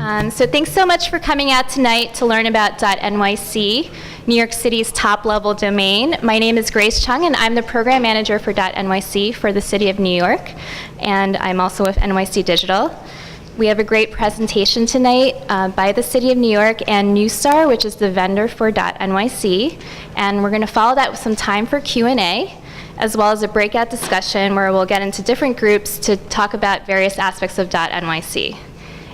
So thanks so much for coming out tonight to learn about .NYC, New York City's top-level domain. My name is Grace Cheung, and I'm the program manager for .NYC for the City of New York, and I'm also with NYC Digital. We have a great presentation tonight by the City of New York and Newstar, which is the vendor for .NYC, and we're going to follow that with some time for Q&A, as well as a breakout discussion where we'll get into different groups to talk about various aspects of .NYC.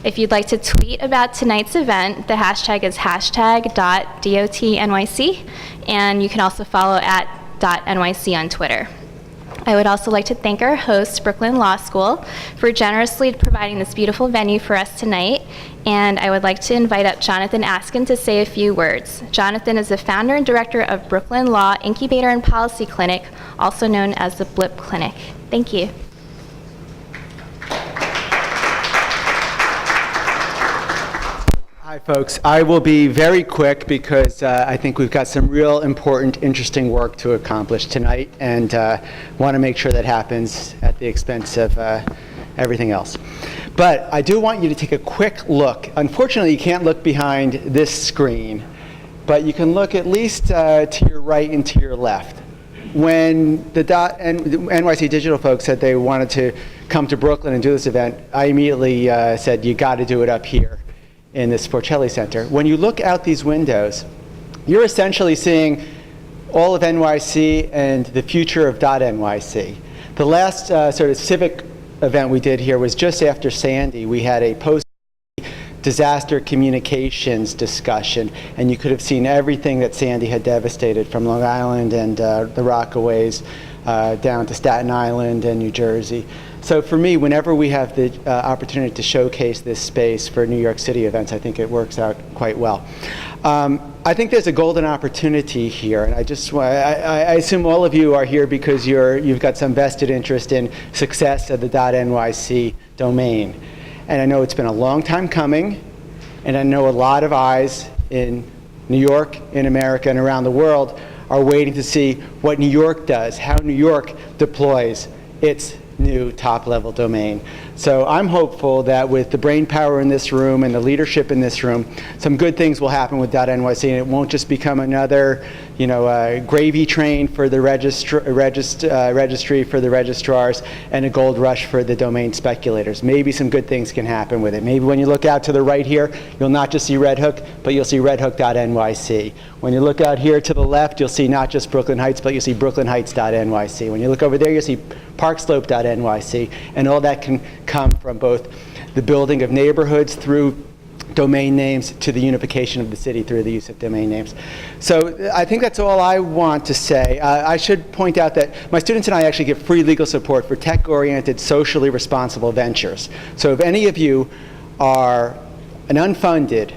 If you'd like to tweet about tonight's event, the hashtag is #.dotNYC, and you can also follow at .NYC on Twitter. I would also like to thank our host, Brooklyn Law School, for generously providing this beautiful venue for us tonight, and I would like to invite up Jonathan Askin to say a few words. Jonathan is the founder and director of Brooklyn Law Incubator and Policy Clinic, also known as the BLIP Clinic. Thank you. Hi, folks. I will be very quick because I think we've got some real important, interesting work to accomplish tonight, and want to make sure that happens at the expense of everything else. But I do want you to take a quick look. Unfortunately, you can't look behind this screen, but you can look at least to your right and to your left. When the NYC Digital folks said they wanted to come to Brooklyn and do this event, I immediately said, you got to do it up here in the Sporcelli Center. When you look out these windows, you're essentially seeing all of NYC and the future of .NYC. The last sort of civic event we did here was just after Sandy. We had a post-disaster communications discussion, and you could have seen everything that Sandy had devastated, from Long Island and the Rockaways down to Staten Island and New Jersey. So for me, whenever we have the opportunity to showcase this space for New York City events, I think it works out quite well. I think there's a golden opportunity here, and I assume all of you are here because you've got some vested interest in success of the .NYC domain. And I know it's been a long time coming, and I know a lot of eyes in New York, in America, and around the world are waiting to see what New York does, how New York deploys its new top-level domain. So I'm hopeful that with the brain power in this room and the leadership in this room, some good things will happen with .NYC, and it won't just become another, gravy train for the registry for the registrars and a gold rush for the domain speculators. Maybe some good things can happen with it. Maybe when you look out to the right here, you'll not just see Red Hook, but you'll see redhook.nyc. When you look out here to the left, you'll see not just Brooklyn Heights, but you'll see brooklynheights.nyc. When you look over there, you'll see parkslope.nyc, and all that can come from both the building of neighborhoods through domain names to the unification of the city through the use of domain names. So I think that's all I want to say. I should point out that my students and I actually give free legal support for tech-oriented, socially responsible ventures. So if any of you are an unfunded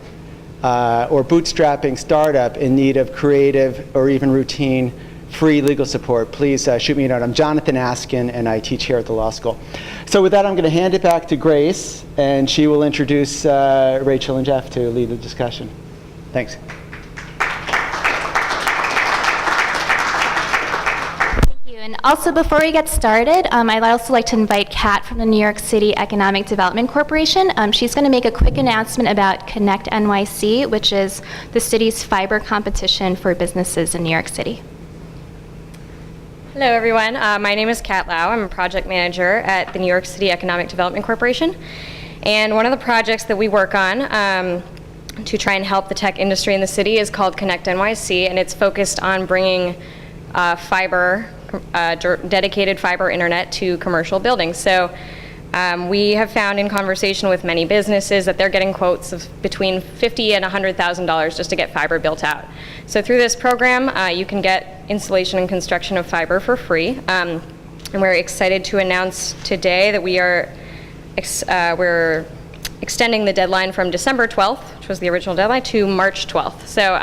or bootstrapping startup in need of creative or even routine free legal support, please shoot me a note. I'm Jonathan Askin, and I teach here at the law school. So with that, I'm going to hand it back to Grace, and she will introduce Rachel and Jeff to lead the discussion. Thanks. Thank you. And also, before we get started, I'd also like to invite Kat from the New York City Economic Development Corporation. She's going to make a quick announcement about ConnectNYC, which is the city's fiber competition for businesses in New York City. Hello, everyone. My name is Kat Lau. I'm a project manager at the New York City Economic Development Corporation. And one of the projects that we work on to try and help the tech industry in the city is called ConnectNYC, and it's focused on bringing dedicated fiber internet to commercial buildings. So we have found in conversation with many businesses that they're getting quotes of between $50,000 and $100,000 just to get fiber built out. So through this program, you can get installation and construction of fiber for free. And we're excited to announce today that we're extending the deadline from December 12th, which was the original deadline, to March 12th. So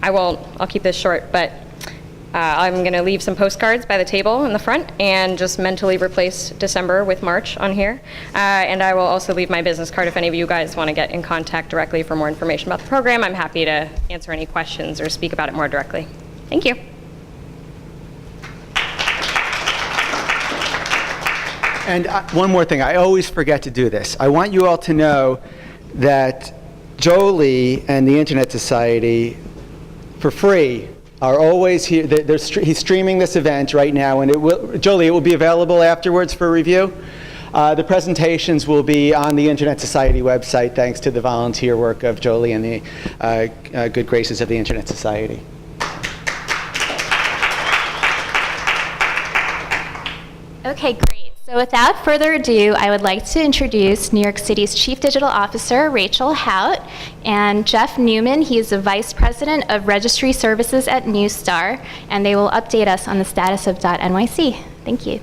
I'll keep this short, but I'm going to leave some postcards by the table in the front and just mentally replace December with March on here. And I will also leave my business card if any of you guys want to get in contact directly for more information about the program. I'm happy to answer any questions or speak about it more directly. Thank you. And one more thing, I always forget to do this. I want you all to know that Jolie and the Internet Society, for free, are always here. He's streaming this event right now, and Jolie, it will be available afterwards for review. The presentations will be on the Internet Society website, thanks to the volunteer work of Jolie and the good graces of the Internet Society. Okay, great. So without further ado, I would like to introduce New York City's Chief Digital Officer, Rachel Haot, and Jeff Neuman. He is the Vice President of Registry Services at Newstar, and they will update us on the status of dotNYC. Thank you.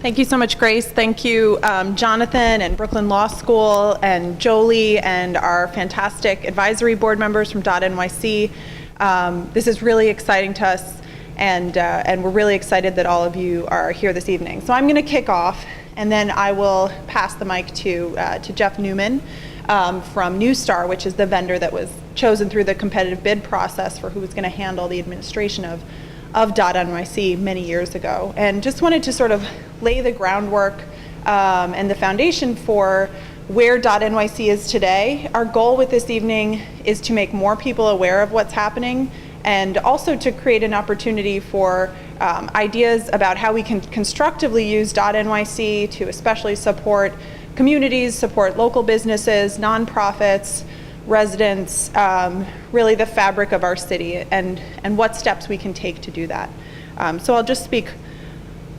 Thank you so much, Grace. Thank you, Jonathan and Brooklyn Law School and Jolie and our fantastic advisory board members from dotNYC. This is really exciting to us, and we're really excited that all of you are here this evening. So I'm going to kick off, and then I will pass the mic to Jeff Neuman from Newstar, which is the vendor that was chosen through the competitive bid process for who was going to handle the administration of dotNYC many years ago. And just wanted to sort of lay the groundwork and the foundation for where dotNYC is today. Our goal with this evening is to make more people aware of what's happening, and also to create an opportunity for ideas about how we can constructively use dotNYC to especially support communities, support local businesses, nonprofits, residents, really the fabric of our city, and what steps we can take to do that. So I'll just speak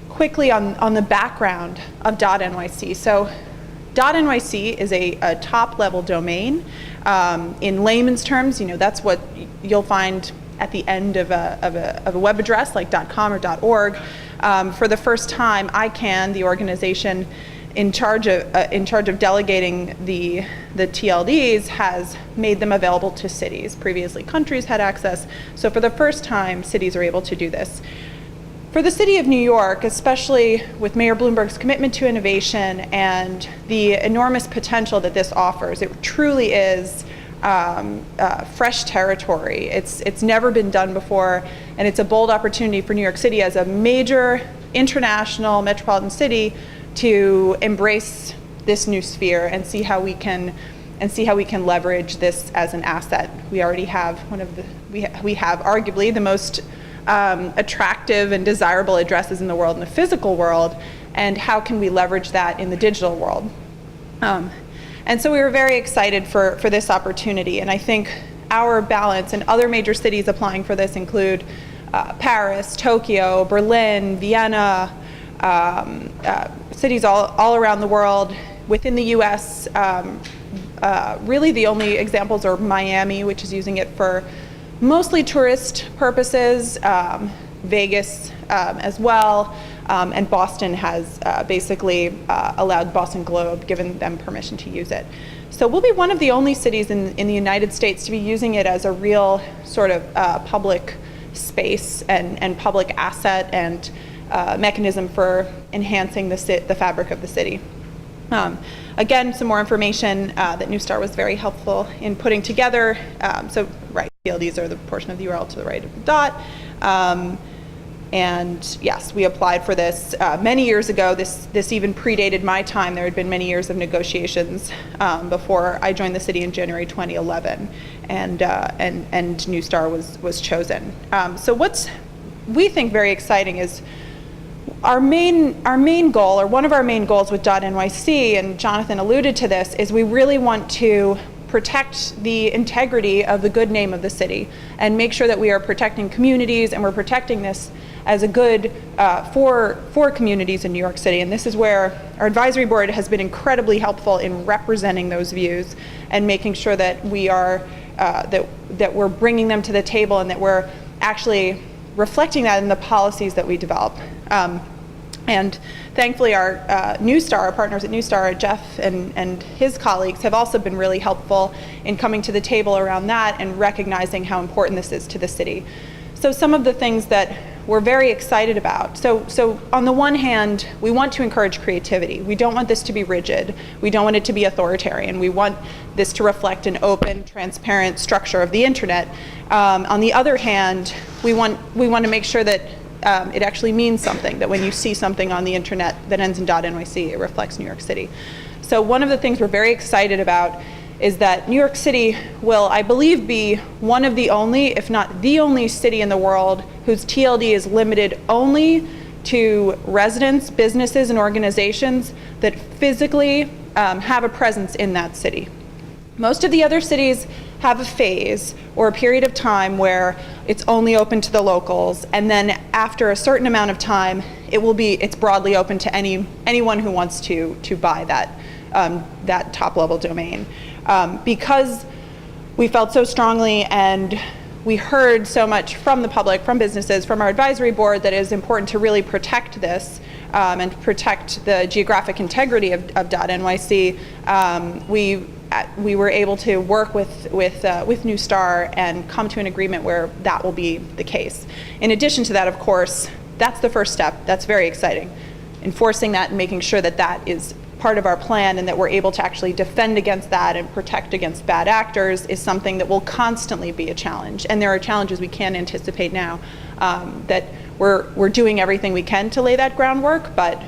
quickly on the background of dotNYC. So dotNYC is a top-level domain. In layman's terms, that's what you'll find at the end of a web address like .com or .org. For the first time, ICANN, the organization in charge of delegating the TLDs, has made them available to cities. Previously, countries had access. So for the first time, cities are able to do this. For the city of New York, especially with Mayor Bloomberg's commitment to innovation and the enormous potential that this offers, it truly is fresh territory. It's never been done before, and it's a bold opportunity for New York City as a major international metropolitan city to embrace this new sphere and see how we can leverage this as an asset. We already have we have arguably the most attractive and desirable addresses in the world, in the physical world, and how can we leverage that in the digital world? And so we were very excited for this opportunity, and I think our balance, and other major cities applying for this include Paris, Tokyo, Berlin, Vienna, cities all around the world. Within the US, really the only examples are Miami, which is using it for mostly tourist purposes, Vegas as well, and Boston has basically allowed Boston Globe, given them permission to use it. So we'll be one of the only cities in the United States to be using it as a real sort of public space and public asset and mechanism for enhancing the fabric of the city. Again, some more information that Newstar was very helpful in putting together. So, right, TLDs are the portion of the URL to the right of the dot. And yes, we applied for this many years ago. This even predated my time. There had been many years of negotiations before I joined the city in January 2011, and Newstar was chosen. So what's we think very exciting is our main goal, or one of our main goals with dotNYC, and Jonathan alluded to this, is we really want to protect the integrity of the good name of the city and make sure that we are protecting communities, and we're protecting this as a good for communities in New York City. And this is where our advisory board has been incredibly helpful in representing those views and making sure that we are that we're bringing them to the table, and that we're actually reflecting that in the policies that we develop. And thankfully our Newstar, our partners at Newstar, Jeff and his colleagues, have also been really helpful in coming to the table around that and recognizing how important this is to the city. So some of the things that we're very excited about. So on the one hand, we want to encourage creativity. We don't want this to be rigid. We don't want it to be authoritarian. We want this to reflect an open, transparent structure of the internet. On the other hand, we want to make sure that it actually means something, that when you see something on the internet that ends in .NYC, it reflects New York City. So one of the things we're very excited about is that New York City will, I believe, be one of the only, if not the only city in the world whose TLD is limited only to residents, businesses, and organizations that physically have a presence in that city. Most of the other cities have a phase or a period of time where it's only open to the locals, and then after a certain amount of time, it's broadly open to anyone who wants to buy that top-level domain. Because we felt so strongly and we heard so much from the public, from businesses, from our advisory board, that it is important to really protect this and protect the geographic integrity of .NYC. We were able to work with New Star and come to an agreement where that will be the case. In addition to that, of course, that's the first step. That's very exciting. Enforcing that and making sure that that is part of our plan and that we're able to actually defend against that and protect against bad actors is something that will constantly be a challenge. And there are challenges we can anticipate now that we're doing everything we can to lay that groundwork, but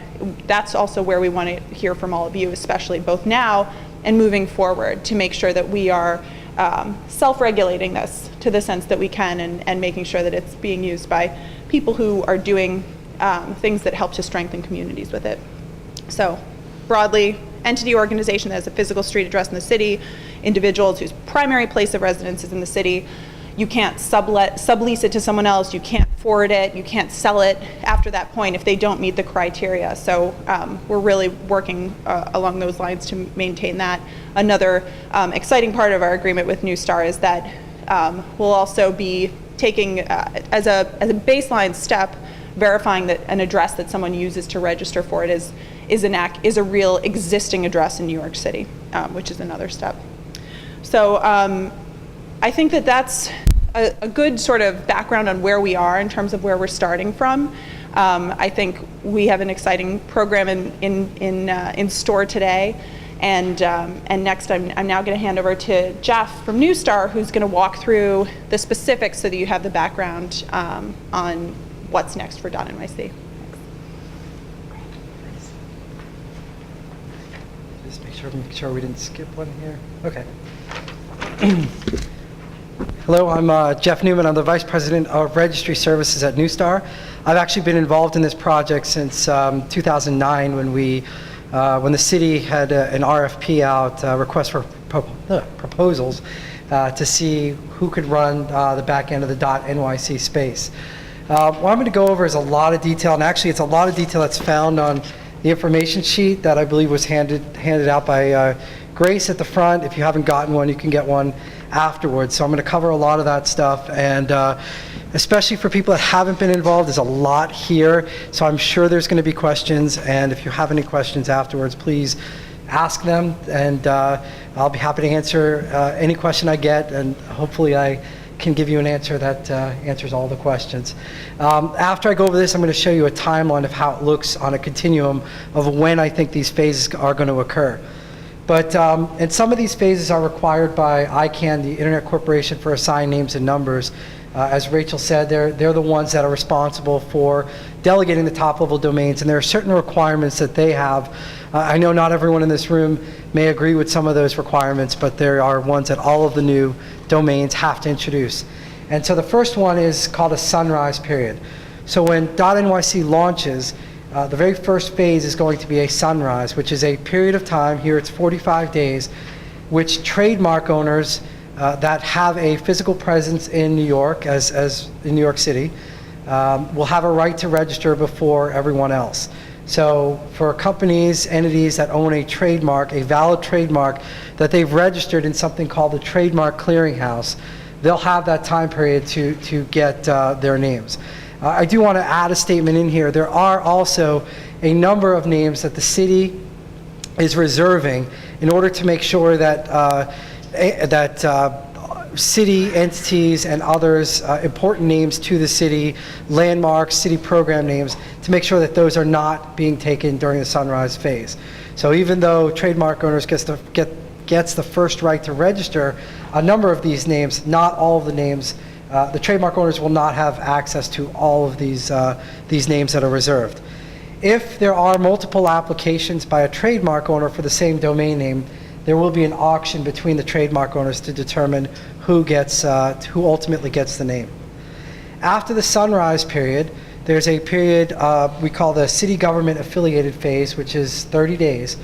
that's also where we want to hear from all of you, especially both now and moving forward, to make sure that we are self-regulating this to the sense that we can, and making sure that it's being used by people who are doing things that help to strengthen communities with it. So broadly, entity organization that has a physical street address in the city, individuals whose primary place of residence is in the city. You can't sublease it to someone else, you can't forward it, you can't sell it after that point if they don't meet the criteria. So we're really working along those lines to maintain that. Another exciting part of our agreement with New Star is that we'll also be taking, as a baseline step, verifying that an address that someone uses to register for it is a real existing address in New York City, which is another step. So I think that that's a good sort of background on where we are in terms of where we're starting from. I think we have an exciting program in store today, and next I'm now going to hand over to Jeff from New Star, who's going to walk through the specifics so that you have the background on what's next for .NYC. Just make sure we didn't skip one here. Okay. Hello, I'm Jeff Neuman. I'm the Vice President of Registry Services at New Star. I've actually been involved in this project since 2009 when the city had an RFP out, request for proposals, to see who could run the back end of the .NYC space. What I'm going to go over is a lot of detail, and actually it's a lot of detail that's found on the information sheet that I believe was handed out by Grace at the front. If you haven't gotten one, you can get one afterwards. So I'm going to cover a lot of that stuff, and especially for people that haven't been involved, there's a lot here. So I'm sure there's going to be questions, and if you have any questions afterwards, please ask them, and I'll be happy to answer any question I get, and hopefully I can give you an answer that answers all the questions. After I go over this, I'm going to show you a timeline of how it looks on a continuum of when I think these phases are going to occur. But and some of these phases are required by ICANN, the Internet Corporation for Assigned Names and Numbers. As Rachel said, they're the ones that are responsible for delegating the top-level domains, and there are certain requirements that they have. I know not everyone in this room may agree with some of those requirements, but there are ones that all of the new domains have to introduce. And so the first one is called a sunrise period. So when .NYC launches, the very first phase is going to be a sunrise, which is a period of time, here it's 45 days, which trademark owners that have a physical presence in New York, as in New York City, will have a right to register before everyone else. So for companies, entities that own a trademark, a valid trademark that they've registered in something called the Trademark Clearinghouse, they'll have that time period to get their names. I do want to add a statement in here. There are also a number of names that the city is reserving in order to make sure that city entities and others, important names to the city, landmarks, city program names, to make sure that those are not being taken during the sunrise phase. So even though trademark owners gets the first right to register a number of these names, not all of the names the trademark owners will not have access to all of these names that are reserved. If there are multiple applications by a trademark owner for the same domain name, there will be an auction between the trademark owners to determine who ultimately gets the name. After the sunrise period, there's a period we call the city government affiliated phase, which is 30 days,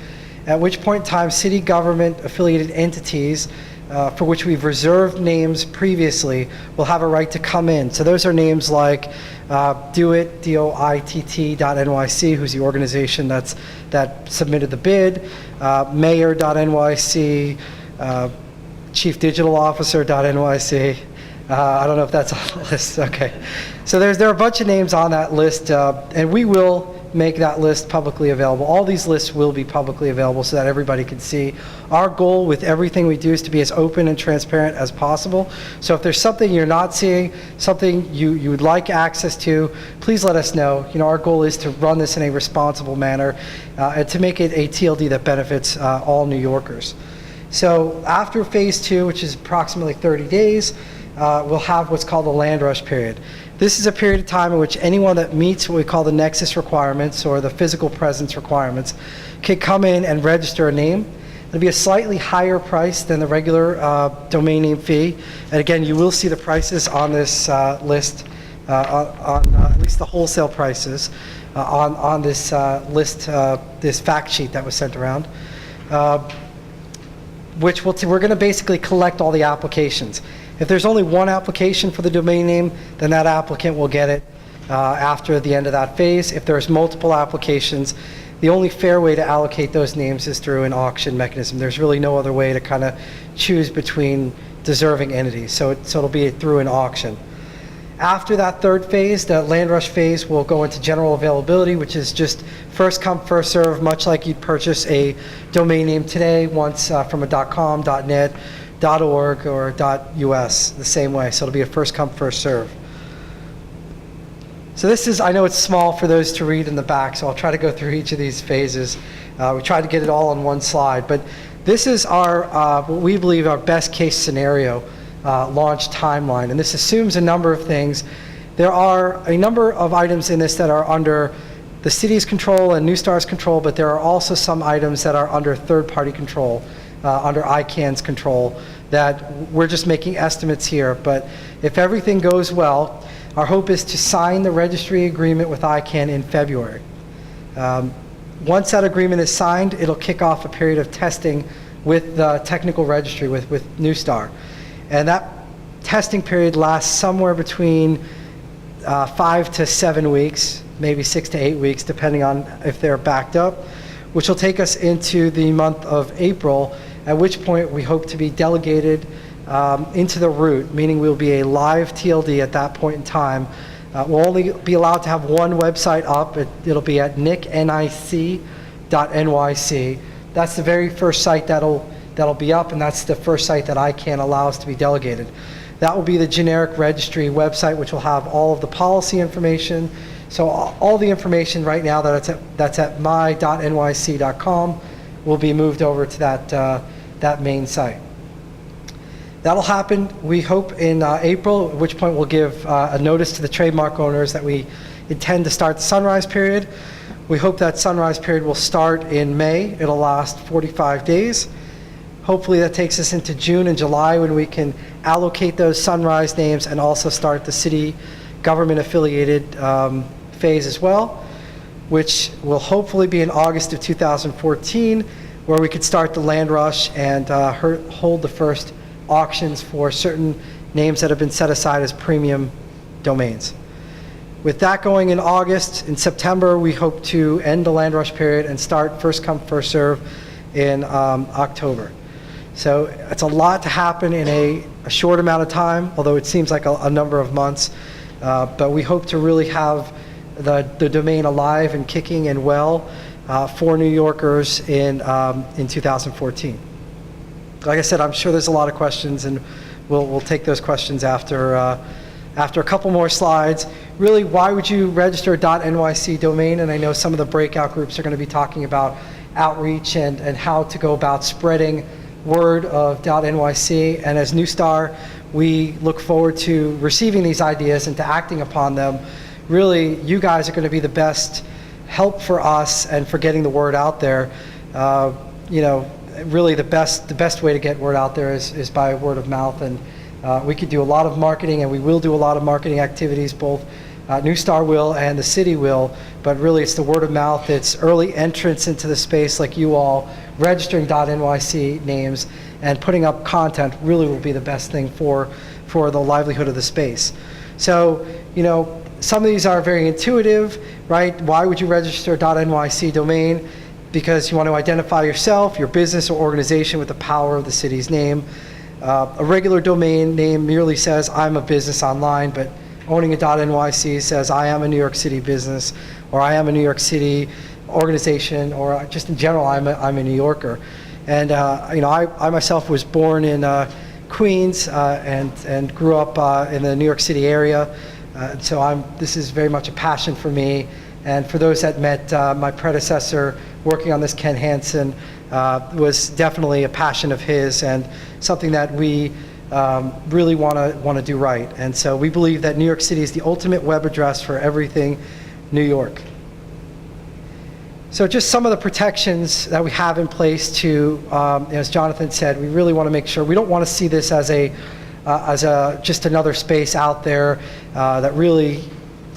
at which point in time city government affiliated entities for which we've reserved names previously will have a right to come in. So those are names like DOIT, DOITT.NYC, who's the organization that submitted the bid, Mayor.NYC, Chief Digital Officer.NYC. I don't know if that's on the list. Okay. So there are a bunch of names on that list, and we will make that list publicly available. All these lists will be publicly available so that everybody can see. Our goal with everything we do is to be as open and transparent as possible. So if there's something you're not seeing, something you would like access to, please let us know. Our goal is to run this in a responsible manner and to make it a TLD that benefits all New Yorkers. So after phase 2, which is approximately 30 days, we'll have what's called the land rush period. This is a period of time in which anyone that meets what we call the nexus requirements or the physical presence requirements can come in and register a name. It'll be a slightly higher price than the regular domain name fee. And again, you will see the prices on this list, on at least the wholesale prices on this list, this fact sheet that was sent around. Which we're going to basically collect all the applications. If there's only one application for the domain name, then that applicant will get it after the end of that phase. If there's multiple applications, the only fair way to allocate those names is through an auction mechanism. There's really no other way to kind of choose between deserving entities, so it'll be through an auction. After that third phase, the land rush phase, will go into general availability, which is just first come, first serve, much like you'd purchase a domain name today, once from a .com, .net, .org, or .us, the same way. So it'll be a first come, first serve. So this is, I know it's small for those to read in the back, so I'll try to go through each of these phases. We tried to get it all on one slide, but this is our, what we believe our best case scenario launch timeline, and this assumes a number of things. There are a number of items in this that are under the city's control and Newstar's control, but there are also some items that are under third-party control, under ICANN's control, that we're just making estimates here. But if everything goes well, our hope is to sign the registry agreement with ICANN in February. Once that agreement is signed, it'll kick off a period of testing with the technical registry, with Newstar. And that testing period lasts somewhere between 5 to 7 weeks, maybe 6 to 8 weeks, depending on if they're backed up, which will take us into the month of April, at which point we hope to be delegated into the root, meaning we'll be a live TLD at that point in time. We'll only be allowed to have one website up. It'll be at nicknic.nyc. That's the very first site that'll be up, and that's the first site that ICANN allows to be delegated. That will be the generic registry website, which will have all of the policy information. So all the information right now that's at my.nyc.com will be moved over to that main site. That'll happen, we hope, in April, at which point we'll give a notice to the trademark owners that we intend to start the sunrise period. We hope that sunrise period will start in May. It'll last 45 days. Hopefully that takes us into June and July, when we can allocate those sunrise names and also start the city government affiliated phase as well, which will hopefully be in August of 2014, where we could start the land rush and hold the first auctions for certain names that have been set aside as premium domains. With that going in August, in September, we hope to end the land rush period and start first come, first serve in October. So it's a lot to happen in a short amount of time, although it seems like a number of months. But we hope to really have the domain alive and kicking and well for New Yorkers in 2014. Like I said, I'm sure there's a lot of questions, and we'll take those questions after a couple more slides. Really, why would you register a .nyc domain? And I know some of the breakout groups are going to be talking about outreach and how to go about spreading word of .NYC, and as New Star, we look forward to receiving these ideas and to acting upon them. Really, you guys are going to be the best help for us and for getting the word out there. Really the best way to get word out there is by word of mouth, and we could do a lot of marketing, and we will do a lot of marketing activities, both New Star will and the city will, but really it's the word of mouth. It's early entrance into the space like you all, registering .NYC names and putting up content really will be the best thing for the livelihood of the space. So, some of these are very intuitive, right? Why would you register a .NYC domain? Because you want to identify yourself, your business or organization with the power of the city's name. A regular domain name merely says, I'm a business online, but owning a .NYC says, I am a New York City business, or I am a New York City organization, or just in general, I'm a New Yorker. And I myself was born in Queens and grew up in the New York City area. So this is very much a passion for me. And for those that met my predecessor working on this, Ken Hansen, was definitely a passion of his and something that we really want to do right. And so we believe that New York City is the ultimate web address for everything New York. So just some of the protections that we have in place to, as Jonathan said, we really want to make sure, we don't want to see this as just another space out there that really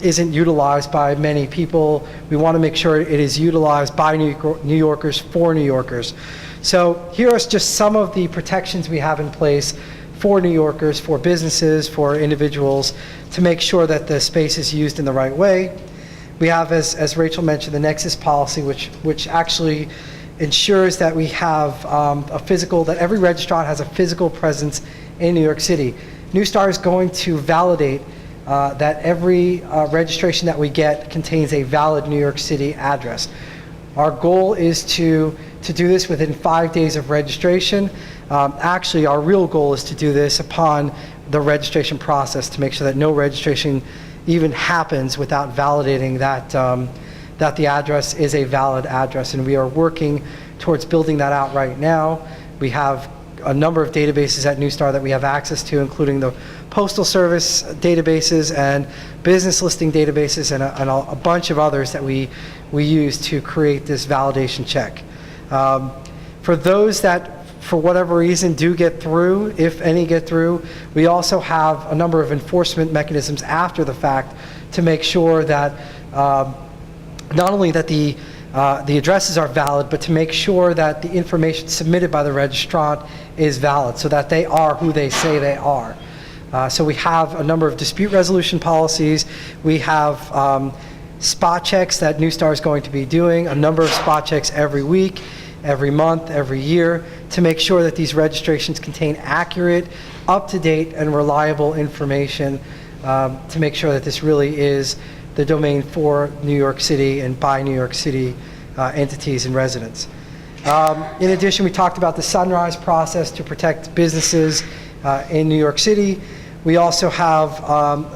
isn't utilized by many people. We want to make sure it is utilized by New Yorkers for New Yorkers. So here are just some of the protections we have in place for New Yorkers, for businesses, for individuals, to make sure that the space is used in the right way. We have, as Rachel mentioned, the Nexus policy, which actually ensures that we have that every registrant has a physical presence in New York City. New Star is going to validate that every registration that we get contains a valid New York City address. Our goal is to do this within 5 days of registration. Actually, our real goal is to do this upon the registration process, to make sure that no registration even happens without validating that the address is a valid address. And we are working towards building that out right now. We have a number of databases at New Star that we have access to, including the Postal Service databases and business listing databases and a bunch of others that we use to create this validation check. For those that, for whatever reason, do get through, if any get through, we also have a number of enforcement mechanisms after the fact to make sure that not only that the addresses are valid, but to make sure that the information submitted by the registrant is valid, so that they are who they say they are. So we have a number of dispute resolution policies. We have spot checks that New Star is going to be doing, a number of spot checks every week, every month, every year, to make sure that these registrations contain accurate, up-to-date, and reliable information to make sure that this really is the domain for New York City and by New York City entities and residents. In addition, we talked about the sunrise process to protect businesses in New York City. We also have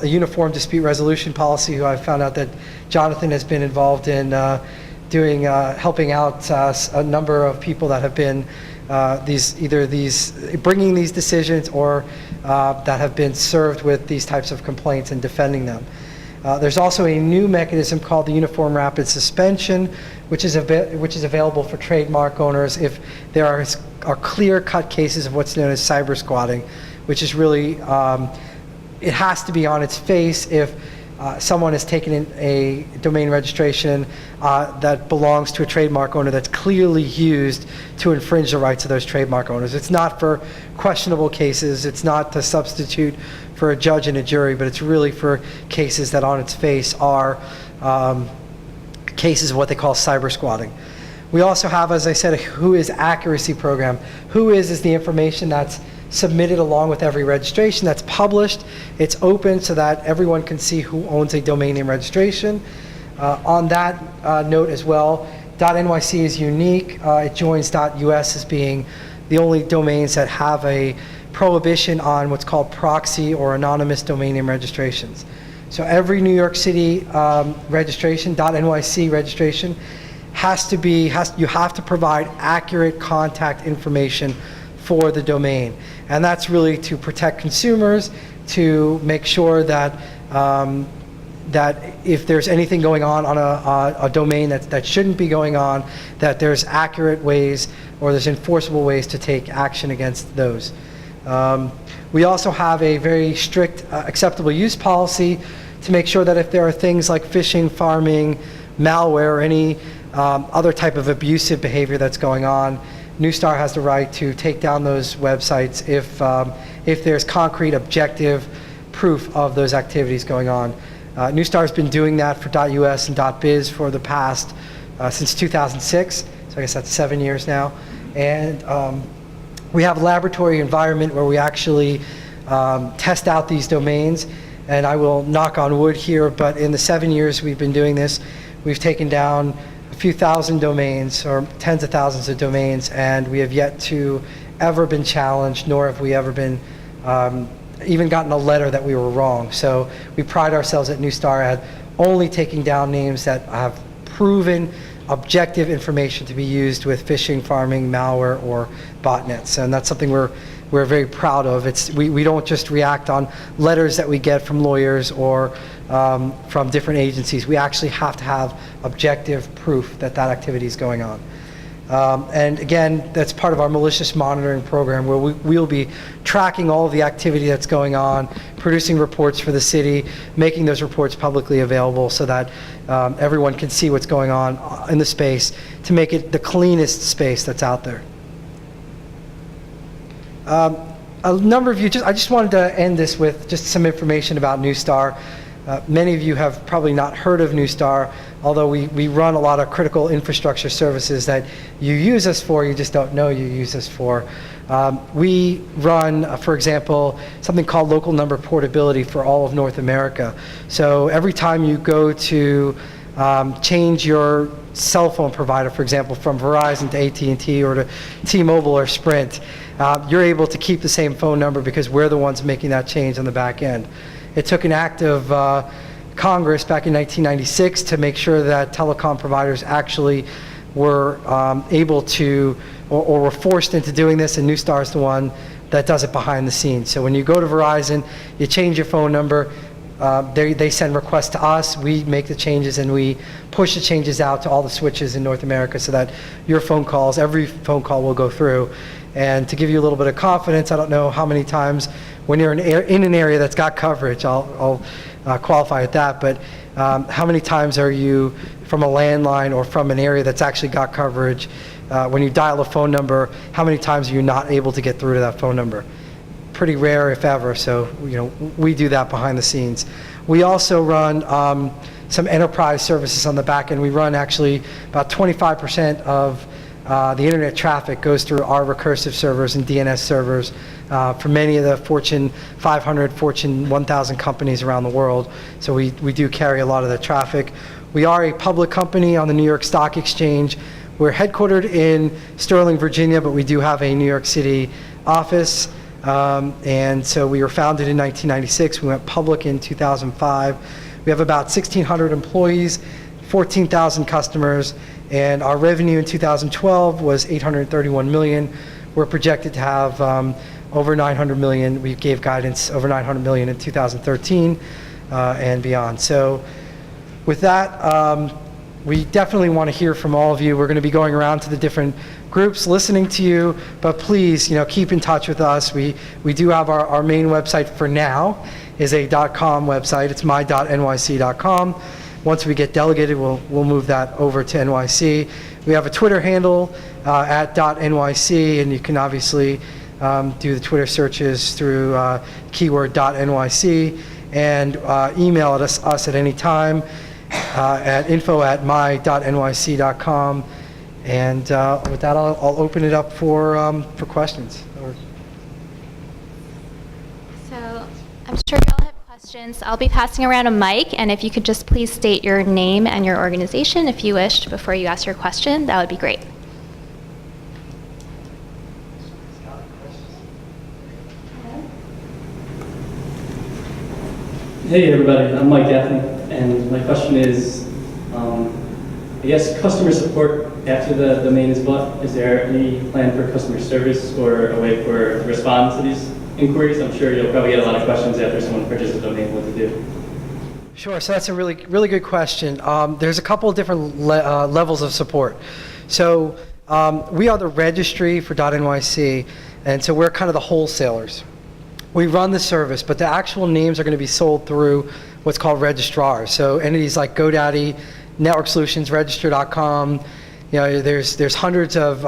a uniform dispute resolution policy, who I found out that Jonathan has been involved in helping out a number of people that have been bringing these decisions or that have been served with these types of complaints and defending them. There's also a new mechanism called the Uniform Rapid Suspension, which is available for trademark owners if there are clear-cut cases of what's known as cyber squatting, which is really, it has to be on its face if someone has taken in a domain registration that belongs to a trademark owner that's clearly used to infringe the rights of those trademark owners. It's not for questionable cases. It's not to substitute for a judge and a jury, but it's really for cases that on its face are cases of what they call cyber squatting. We also have, as I said, a Who Is Accuracy program. Who is the information that's submitted along with every registration, that's published. It's open so that everyone can see who owns a domain name registration. On that note as well, .NYC is unique. It joins .US as being the only domains that have a prohibition on what's called proxy or anonymous domain name registrations. So every New York City registration, .NYC registration, you have to provide accurate contact information for the domain. And that's really to protect consumers, to make sure that that if there's anything going on a domain that shouldn't be going on, that there's accurate ways or there's enforceable ways to take action against those. We also have a very strict acceptable use policy to make sure that if there are things like phishing, farming, malware, or any other type of abusive behavior that's going on, Neustar has the right to take down those websites if there's concrete, objective proof of those activities going on. Neustar has been doing that for .us and .biz for the past, since 2006, so I guess that's 7 years now. And we have a laboratory environment where we actually test out these domains. And I will knock on wood here, but in the 7 years we've been doing this, we've taken down a few thousand domains or tens of thousands of domains, and we have yet to ever been challenged, nor have we ever been even gotten a letter that we were wrong. So we pride ourselves at Neustar at only taking down names that have proven objective information to be used with phishing, farming, malware, or botnets. And that's something we're very proud of. We don't just react on letters that we get from lawyers or from different agencies. We actually have to have objective proof that that activity is going on. And again, that's part of our malicious monitoring program, where we'll be tracking all of the activity that's going on, producing reports for the city, making those reports publicly available so that everyone can see what's going on in the space to make it the cleanest space that's out there. A number of you, I just wanted to end this with just some information about Neustar. Many of you have probably not heard of Neustar, although we run a lot of critical infrastructure services that you use us for, you just don't know you use us for. We run, for example, something called local number portability for all of North America. So every time you go to change your cell phone provider, for example, from Verizon to AT&T or to T-Mobile or Sprint, you're able to keep the same phone number because we're the ones making that change on the back end. It took an act of Congress back in 1996 to make sure that telecom providers actually were able to or were forced into doing this, and Neustar is the one that does it behind the scenes. So when you go to Verizon, you change your phone number, they send requests to us, we make the changes, and we push the changes out to all the switches in North America so that your phone calls, every phone call will go through. And to give you a little bit of confidence, I don't know how many times when you're in an area that's got coverage, I'll qualify at that, but how many times are you from a landline or from an area that's actually got coverage, when you dial a phone number, how many times are you not able to get through to that phone number? Pretty rare, if ever, so we do that behind the scenes. We also run some enterprise services on the back end. We run actually about 25% of the internet traffic goes through our recursive servers and DNS servers for many of the Fortune 500, Fortune 1000 companies around the world. So we do carry a lot of the traffic. We are a public company on the New York Stock Exchange. We're headquartered in Sterling, Virginia, but we do have a New York City office. And so we were founded in 1996. We went public in 2005. We have about 1,600 employees, 14,000 customers, and our revenue in 2012 was $831 million. We're projected to have over $900 million. We gave guidance over $900 million in 2013 and beyond. So with that, we definitely want to hear from all of you. We're going to be going around to the different groups listening to you, but please, keep in touch with us. We do have our main website for now is a .com website. It's my.nyc.com. Once we get delegated, we'll move that over to NYC. We have a Twitter handle at .nyc, and you can obviously do the Twitter searches through keyword .nyc, and email us at any time at info@my.nyc.com. And with that, I'll open it up for questions. So I'm sure you all have questions. I'll be passing around a mic, and if you could just please state your name and your organization if you wished before you ask your question, that would be great. Hey everybody, I'm Mike Gaffney, and my question is, I guess customer support after the domain is bought, is there any plan for customer service or a way to respond to these inquiries? I'm sure you'll probably get a lot of questions after someone purchases a domain, what to do. Sure, so that's a really good question. There's a couple of different levels of support. So we are the registry for .NYC, and so we're kind of the wholesalers. We run the service, but the actual names are going to be sold through what's called registrars. So entities like GoDaddy, Network Solutions, Register.com, there's hundreds of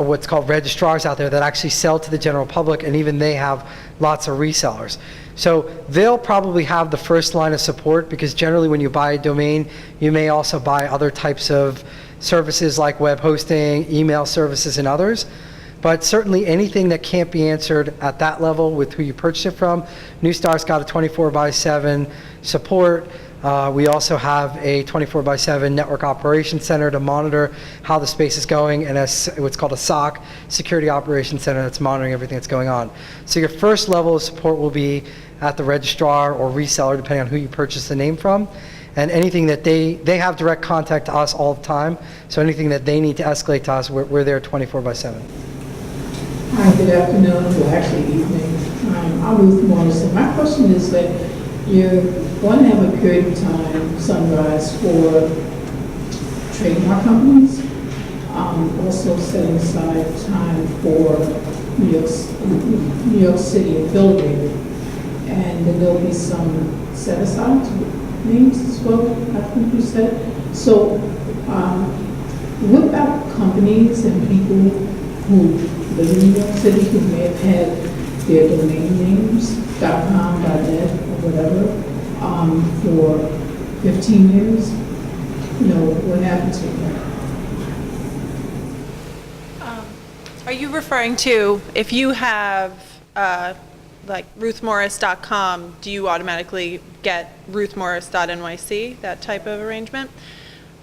what's called registrars out there that actually sell to the general public, and even they have lots of resellers. So they'll probably have the first line of support, because generally when you buy a domain, you may also buy other types of services like web hosting, email services, and others. But certainly anything that can't be answered at that level with who you purchase it from, Neustar's got a 24/7 support. We also have a 24/7 network operations center to monitor how the space is going, and what's called a SOC, Security Operations Center, that's monitoring everything that's going on. So your first level of support will be at the registrar or reseller, depending on who you purchase the name from. And anything that they have direct contact to us all the time, so anything that they need to escalate to us, we're there 24/7. Hi, good afternoon, well actually evening. I'm Ruth Morrison. My question is that you're going to have a period of time, sunrise, for trademark companies, also setting aside time for New York City affiliated, and then there'll be some set aside names as well, I think you said. So what about companies and people who live in New York City who may have had their domain names, .com, .net, or whatever, for 15 years? What happened to them? Are you referring to, if you have like ruthmorris.com, do you automatically get ruthmorris.nyc, that type of arrangement?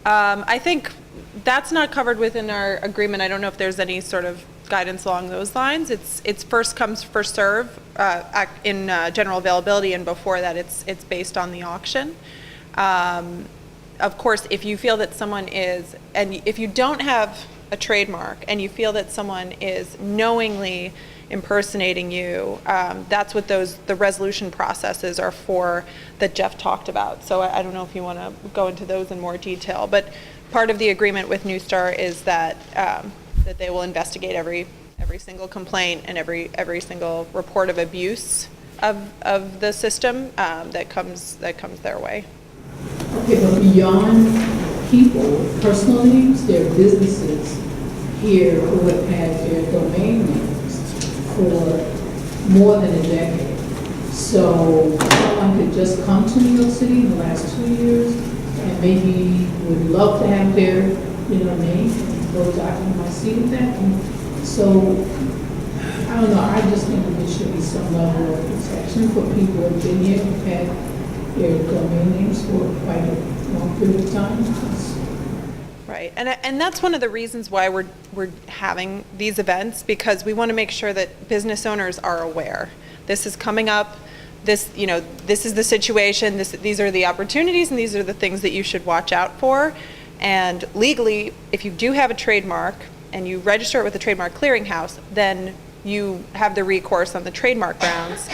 I think that's not covered within our agreement. I don't know if there's any sort of guidance along those lines. It's first comes, first serve in general availability, and before that it's based on the auction. Of course, if you feel that someone is, and if you don't have a trademark and you feel that someone is knowingly impersonating you, that's what the resolution processes are for that Jeff talked about. So I don't know if you want to go into those in more detail, but part of the agreement with Neustar is that that they will investigate every single complaint and every single report of abuse of the system that comes their way. Okay, but beyond people, personal names, there are businesses here who have had their domain names for more than a decade. So someone could just come to New York City in the last 2 years and maybe would love to have their name and go to dotNYC with that. And so I don't know, I just think there should be some level of protection for people who have been here, who've had their domain names for quite a long period of time. Right, and that's one of the reasons why we're having these events, because we want to make sure that business owners are aware. This is coming up. This is the situation. These are the opportunities, and these are the things that you should watch out for. And legally, if you do have a trademark and you register it with the Trademark Clearinghouse, then you have the recourse on the trademark grounds.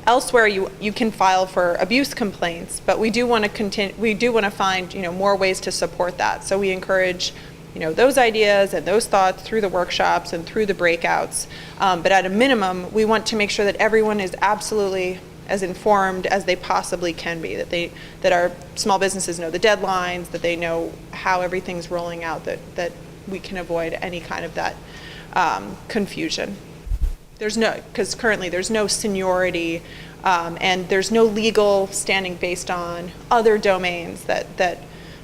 Elsewhere, you can file for abuse complaints, but we do want to continue. We do want to find more ways to support that. So we encourage those ideas and those thoughts through the workshops and through the breakouts. But at a minimum, we want to make sure that everyone is absolutely as informed as they possibly can be. That our small businesses know the deadlines, that they know how everything's rolling out. That we can avoid any kind of that confusion. Because currently there's no seniority and there's no legal standing based on other domains that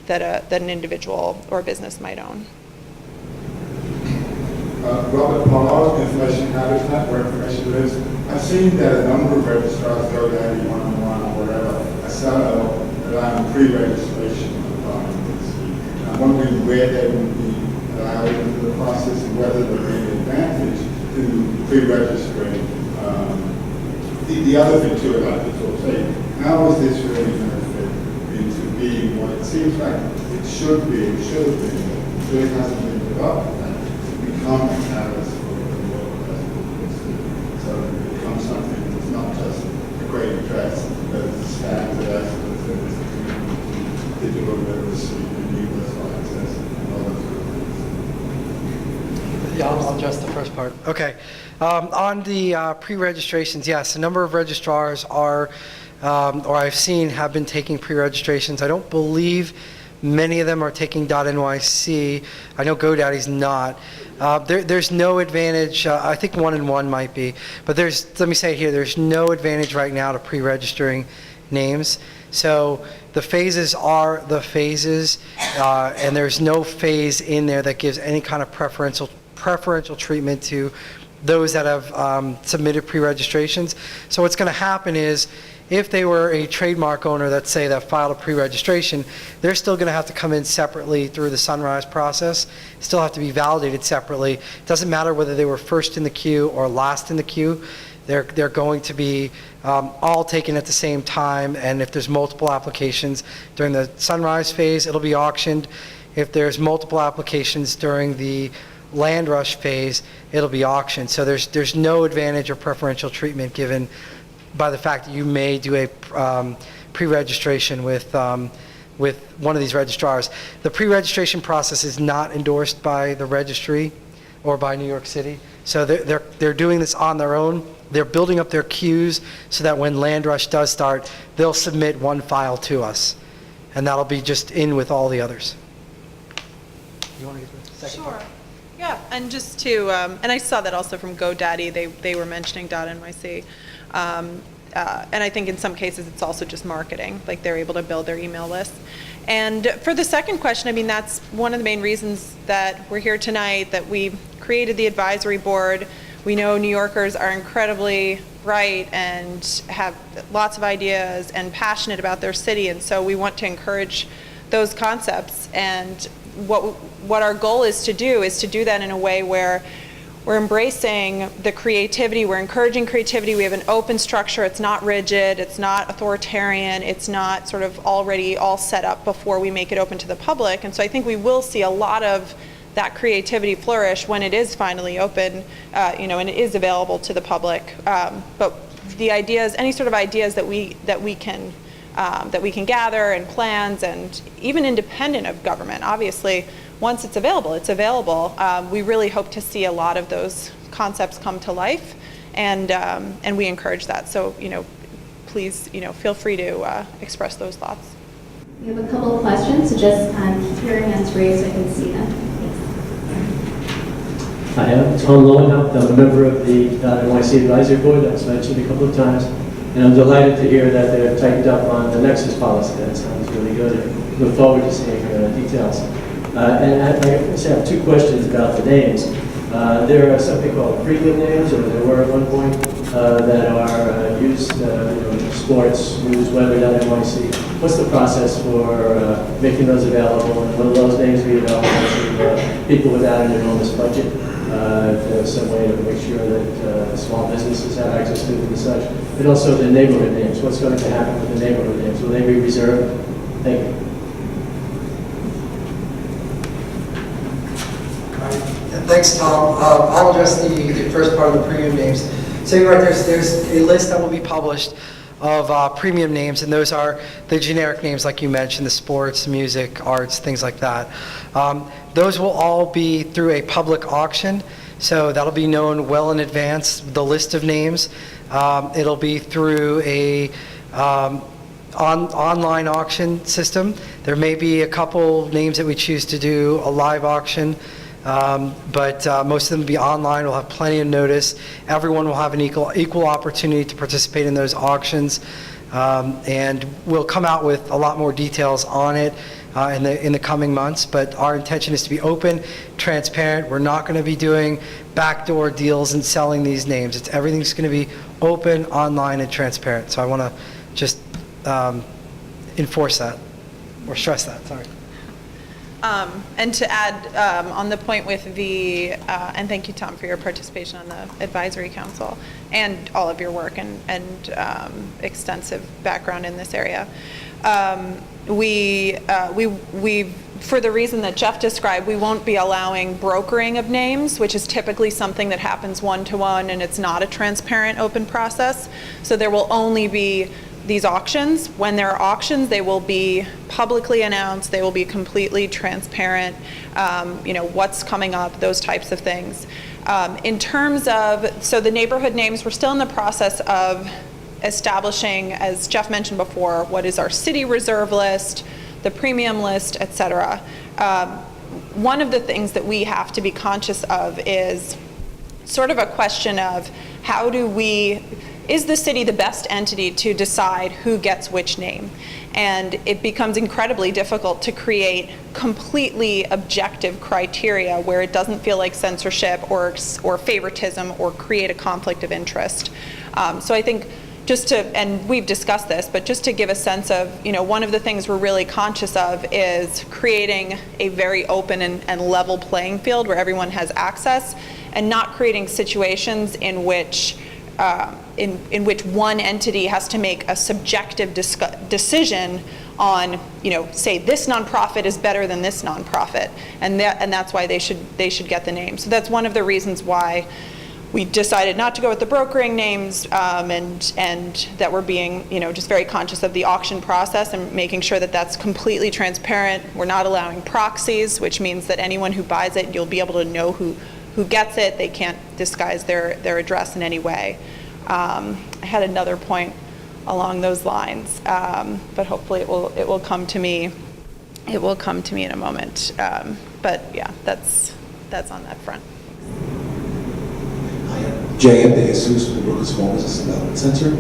an individual or a business might own. Robert Pollard, Information Habitat, where information lives. I've seen that a number of registrars, GoDaddy, one-on-one, or whatever, are allowing pre-registration requirements. I'm wondering where they would be allowed into the process and whether there would be an advantage to pre-registering. The other thing too I'd like to sort of say, how is this really going to fit into being what it seems like it should have been, but it hasn't been developed, and to become a catalyst for the local residents. So it becomes something that's not just a great address, but it's a standard as digital literacy and universal access and all those good things. Yeah, I'll address the first part. Okay. On the pre-registrations, yes, a number of registrars are, or I've seen have been taking pre-registrations. I don't believe many of them are taking dotNYC. I know GoDaddy's not. There's no advantage. I think 1&1 might be, but let me say it here, there's no advantage right now to pre-registering names. So the phases are the phases, and there's no phase in there that gives any kind of preferential treatment to those that have submitted pre-registrations. So what's going to happen is, if they were a trademark owner, let's say, that filed a pre-registration, they're still going to have to come in separately through the Sunrise process, still have to be validated separately. It doesn't matter whether they were first in the queue or last in the queue. They're going to be all taken at the same time, and if there's multiple applications during the Sunrise phase, it'll be auctioned. If there's multiple applications during the Land Rush phase, it'll be auctioned. So there's no advantage or preferential treatment given by the fact that you may do a pre-registration with one of these registrars. The pre-registration process is not endorsed by the registry or by New York City. So they're doing this on their own. They're building up their queues so that when Land Rush does start, they'll submit one file to us, and that'll be just in with all the others. You want to get the second part? Yeah, and just to, and I saw that also from GoDaddy, they were mentioning dotNYC. And I think in some cases it's also just marketing, like they're able to build their email list. And for the second question, I mean, that's one of the main reasons that we're here tonight, that we created the advisory board. We know New Yorkers are incredibly bright and have lots of ideas and passionate about their city, and so we want to encourage those concepts. And what our goal is to do that in a way where we're embracing the creativity, we're encouraging creativity, we have an open structure, it's not rigid, it's not authoritarian, it's not sort of already all set up before we make it open to the public. And so I think we will see a lot of that creativity flourish when it is finally open, and it is available to the public. But the ideas, any sort of ideas that we can gather, and plans, and even independent of government, obviously, once it's available, it's available. We really hope to see a lot of those concepts come to life, and we encourage that. So, please, feel free to express those thoughts. We have a couple of questions, so just keep your hands raised so I can see them. Hi, I'm Tom Lowenhaupt. I'm a member of the dotNYC Advisory Board that was mentioned a couple of times, and I'm delighted to hear that they're tightened up on the Nexus policy. That sounds really good. I look forward to seeing details. And I just have two questions about the names. There are something called premium names, or there were at one point, that are used, sports, news, weather.nyc. What's the process for making those available? And will those names be available to people without an enormous budget? If there's some way to make sure that small businesses have access to them and such. And also the neighborhood names. What's going to happen with the neighborhood names? Will they be reserved? Thank you. Thanks, Tom. I'll address the first part of the premium names. So you're right, there's a list that will be published of premium names, and those are the generic names like you mentioned, the sports, music, arts, things like that. Those will all be through a public auction, so that'll be known well in advance, the list of names. It'll be through a online auction system. There may be a couple names that we choose to do a live auction, but most of them will be online. We'll have plenty of notice. Everyone will have an equal opportunity to participate in those auctions, and we'll come out with a lot more details on it in the coming months. But our intention is to be open, transparent. We're not going to be doing backdoor deals and selling these names. Everything's going to be open, online, and transparent. So I want to just enforce that, or stress that. Sorry. And to add on the point with the, and thank you, Tom, for your participation on the advisory council and all of your work and extensive background in this area. For the reason that Jeff described, we won't be allowing brokering of names, which is typically something that happens one-to-one, and it's not a transparent, open process. So there will only be these auctions. When there are auctions, they will be publicly announced. They will be completely transparent. What's coming up, those types of things. In terms of, so the neighborhood names, we're still in the process of establishing, as Jeff mentioned before, what is our city reserve list, the premium list, et cetera. One of the things that we have to be conscious of is sort of a question of is the city the best entity to decide who gets which name? And it becomes incredibly difficult to create completely objective criteria where it doesn't feel like censorship or favoritism or create a conflict of interest. So I think and we've discussed this, but just to give a sense of, one of the things we're really conscious of is creating a very open and level playing field where everyone has access, and not creating situations in which one entity has to make a subjective decision on, say this nonprofit is better than this nonprofit, and that's why they should get the name. So that's one of the reasons why we decided not to go with the brokering names, and that we're being, just very conscious of the auction process and making sure that that's completely transparent. We're not allowing proxies, which means that anyone who buys it, you'll be able to know who gets it. They can't disguise their address in any way. I had another point along those lines, but hopefully it will come to me. It will come to me in a moment. But yeah, that's on that front. J.M. De Jesus from the Brooklyn Small Business Development Center.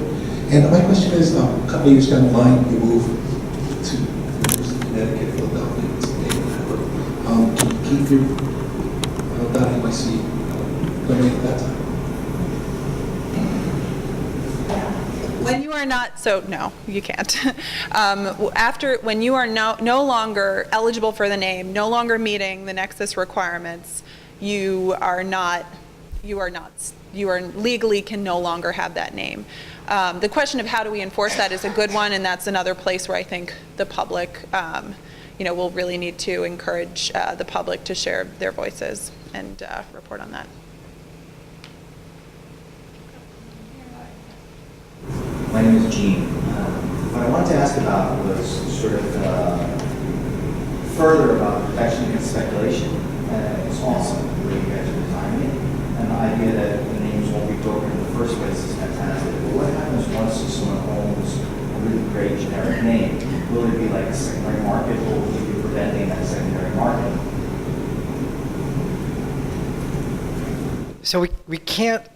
And my question is, a couple of years down the line, you moved to Connecticut, Philadelphia, Pennsylvania. Can you keep your dotNYC domain at that time? When you are not, so no, you can't. When you are no longer eligible for the name, no longer meeting the nexus requirements, you legally can no longer have that name. The question of how do we enforce that is a good one, and that's another place where I think the public, will really need to encourage the public to share their voices and report on that. My name is Gene. What I wanted to ask about was sort of further about protection against speculation. It's awesome the way you guys are designing it. And the idea that the names won't be broken in the first place is fantastic. But what happens once someone owns a really great generic name? Will there be like a secondary market, or will you be preventing that secondary market? So we can't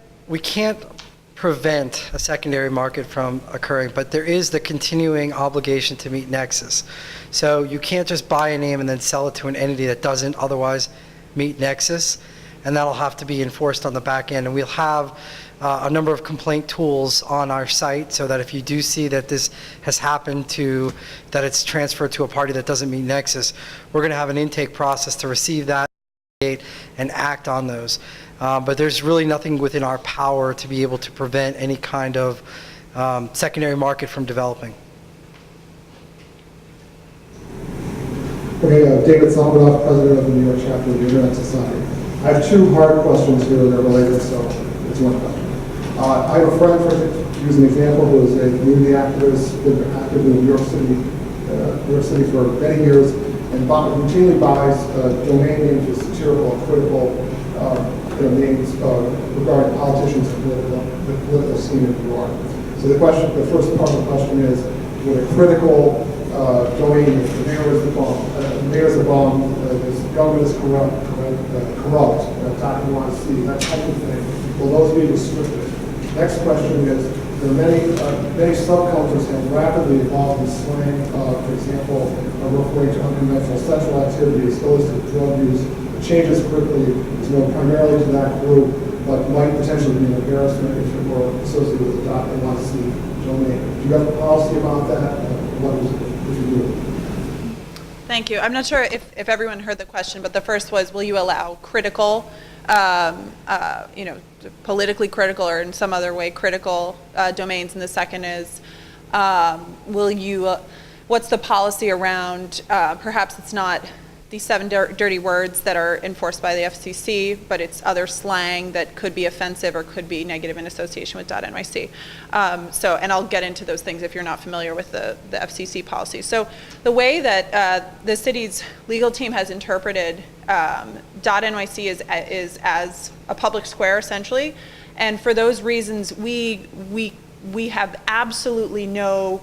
prevent a secondary market from occurring, but there is the continuing obligation to meet nexus. So you can't just buy a name and then sell it to an entity that doesn't otherwise meet nexus, and that'll have to be enforced on the back end. And we'll have a number of complaint tools on our site so that if you do see that this has happened that it's transferred to a party that doesn't meet nexus, we're going to have an intake process to receive that and act on those. But there's really nothing within our power to be able to prevent any kind of secondary market from developing. Okay, David Salmanoff, president of the New York chapter of the Internet Society. I have two hard questions here that are related, so it's one question. I have a friend, to use an example, who is a community activist, been active in New York City for many years, and routinely buys domain names with satirical and critical names regarding politicians and the political scene in New York. So the first part of the question is, with a critical domain, if the mayor is the bomb, the government is corrupt, dotNYC, that type of thing, will those be restricted? Next question is, there are many subcultures have rapidly evolved in slang, for example, referring to unconventional sexual activity, exposed to drug use. It changes quickly. It's known primarily to that group, but might potentially be an embarrassment if it were associated with the dotNYC domain. Do you have a policy about that? What is it, if you do? Thank you. I'm not sure if everyone heard the question, but the first was, will you allow critical, politically critical or in some other way critical domains? And the second is, will you what's the policy around, perhaps it's not these 7 dirty words that are enforced by the FCC, but it's other slang that could be offensive or could be negative in association with .NYC. And I'll get into those things if you're not familiar with the FCC policy. So the way that the city's legal team has interpreted .NYC is as a public square, essentially. And for those reasons, we have absolutely no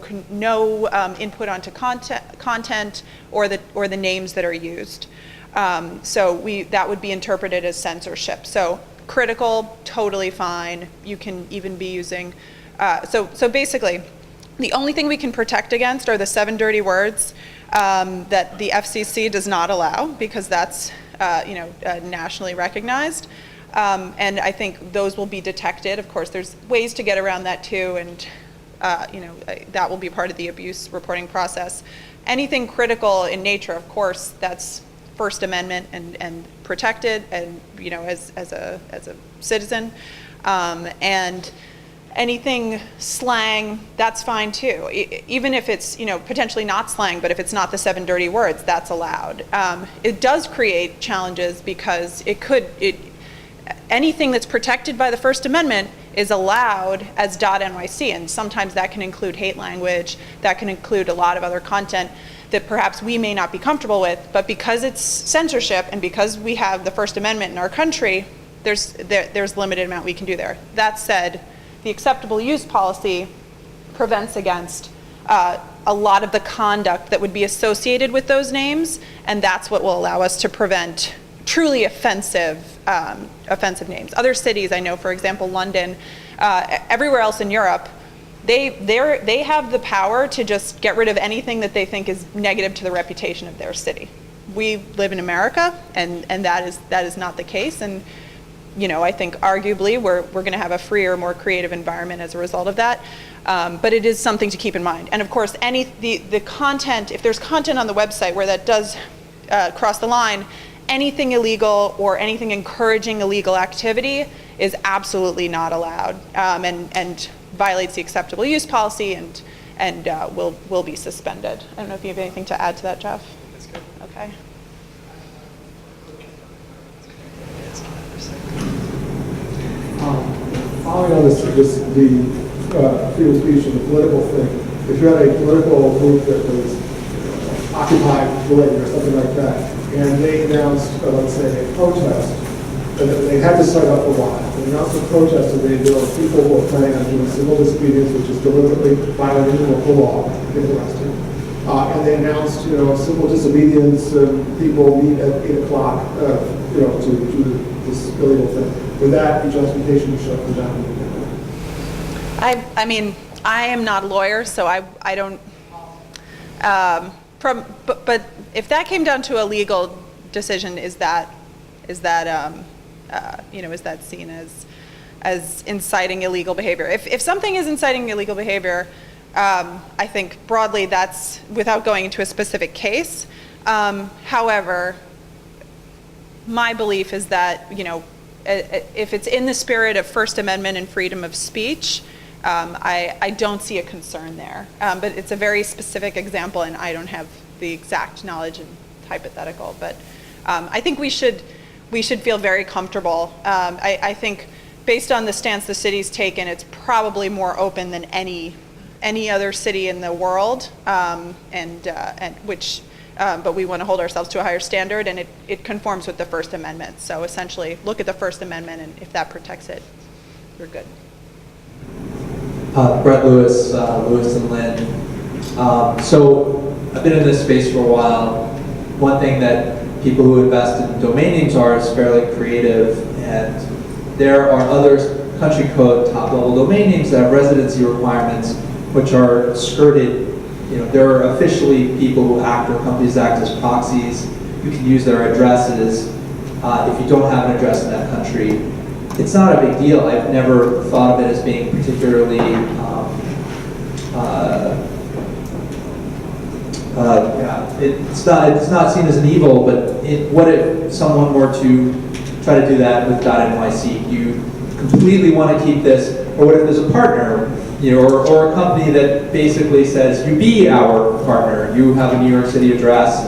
input onto content or the names that are used. So that would be interpreted as censorship. So critical, totally fine. You can even be using. So basically, the only thing we can protect against are the 7 dirty words that the FCC does not allow, because that's nationally recognized. And I think those will be detected. Of course, there's ways to get around that too, and that will be part of the abuse reporting process. Anything critical in nature, of course, that's First Amendment and protected, and as a citizen. And anything slang, that's fine too. Even if it's potentially not slang, but if it's not the 7 dirty words, that's allowed. It does create challenges because anything that's protected by the First Amendment is allowed as .NYC, and sometimes that can include hate language, that can include a lot of other content that perhaps we may not be comfortable with, but because it's censorship and because we have the First Amendment in our country, there's limited amount we can do there. That said, the acceptable use policy prevents against a lot of the conduct that would be associated with those names, and that's what will allow us to prevent truly offensive names. Other cities, I know, for example, London, everywhere else in Europe, they have the power to just get rid of anything that they think is negative to the reputation of their city. We live in America, and that is not the case. And I think arguably we're going to have a freer, more creative environment as a result of that. But it is something to keep in mind. And of course, the content, if there's content on the website where that does cross the line, anything illegal or anything encouraging illegal activity is absolutely not allowed, and violates the acceptable use policy, and will be suspended. I don't know if you have anything to add to that, Jeff. That's good. Okay. Following on the freedom of speech and the political thing, if you had a political group that was Occupy related or something like that, and they announced, let's say, a protest, and they had to start up a while. They announced a protest, and there were people who were planning on doing civil disobedience, which is deliberately violating the law, get arrested. And they announced, civil disobedience, people meet at 8 o'clock, to do this illegal thing. Would that be justification to shut them down? I mean, I am not a lawyer, so I don't. But if that came down to a legal decision, is that seen as inciting illegal behavior? If something is inciting illegal behavior, I think broadly that's without going into a specific case. However, my belief is that if it's in the spirit of First Amendment and freedom of speech, I don't see a concern there. But it's a very specific example, and I don't have the exact knowledge and hypothetical. But I think we should feel very comfortable. I think based on the stance the city's taken, it's probably more open than any other city in the world, but we want to hold ourselves to a higher standard, and it conforms with the First Amendment. So essentially, look at the First Amendment, and if that protects it, you're good. Brett Lewis, Lewis and Lynn. So I've been in this space for a while. One thing that people who invest in domain names is fairly creative, and there are other country code top-level domain names that have residency requirements, which are skirted. There are officially people who act, or companies act as proxies. You can use their addresses if you don't have an address in that country. It's not a big deal. I've never thought of it as being particularly it's not seen as an evil, but what if someone were to try to do that with .NYC? You completely want to keep this, or what if there's a partner or a company that basically says, you be our partner, you have a New York City address,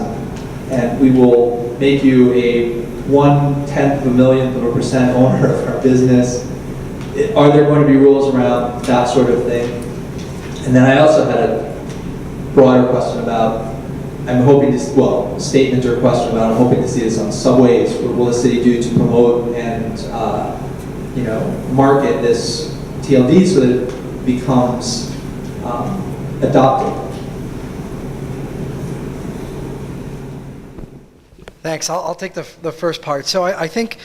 and we will make you a 1/10 of a millionth of a percent owner of our business. Are there going to be rules around that sort of thing? And then I also had a broader question about, statement or question about, I'm hoping to see this on subways. What will the city do to promote and, market this TLD so that it becomes adopted? Thanks. I'll take the first part. So I think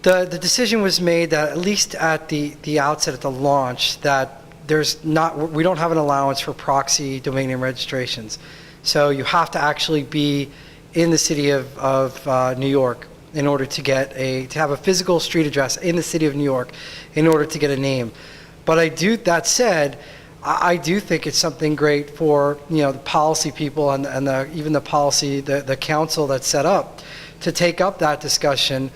the decision was made that at least at the outset, at the launch, that we don't have an allowance for proxy domain name registrations. So you have to actually be in the city of New York in order to have a physical street address in the city of New York in order to get a name. But that said, I do think it's something great for the policy people and even the council that's set up to take up that discussion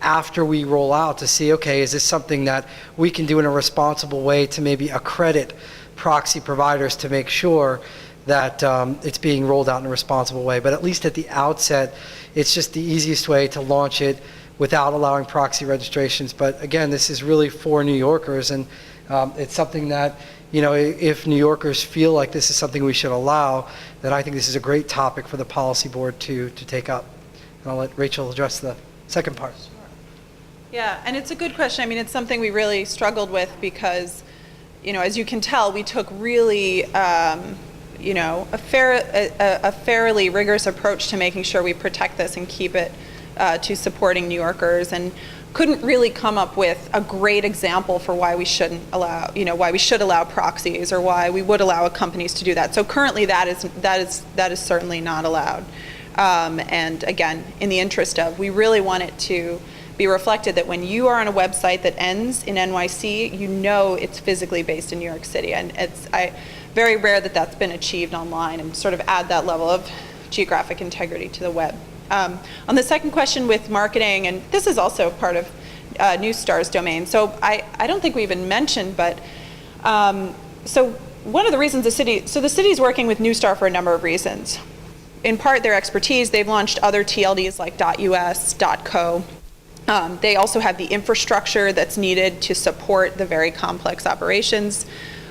after we roll out to see, okay, is this something that we can do in a responsible way to maybe accredit proxy providers to make sure that it's being rolled out in a responsible way. But at least at the outset, it's just the easiest way to launch it without allowing proxy registrations. But again, this is really for New Yorkers, and it's something that, if New Yorkers feel like this is something we should allow, then I think this is a great topic for the policy board to take up. And I'll let Rachel address the second part. Yeah, and it's a good question. I mean, it's something we really struggled with because, as you can tell, we took really, a fairly rigorous approach to making sure we protect this and keep it to supporting New Yorkers, and couldn't really come up with a great example for why we shouldn't allow, why we should allow proxies or why we would allow companies to do that. So currently, that is certainly not allowed. And again, in the interest of, we really want it to be reflected that when you are on a website that ends in NYC, it's physically based in New York City, and it's very rare that that's been achieved online, and sort of add that level of geographic integrity to the web. On the second question with marketing, and this is also part of Newstar's domain, so I don't think we even mentioned, but so one of the reasons the city's working with Newstar for a number of reasons. In part, their expertise. They've launched other TLDs like .us, .co. They also have the infrastructure that's needed to support the very complex operations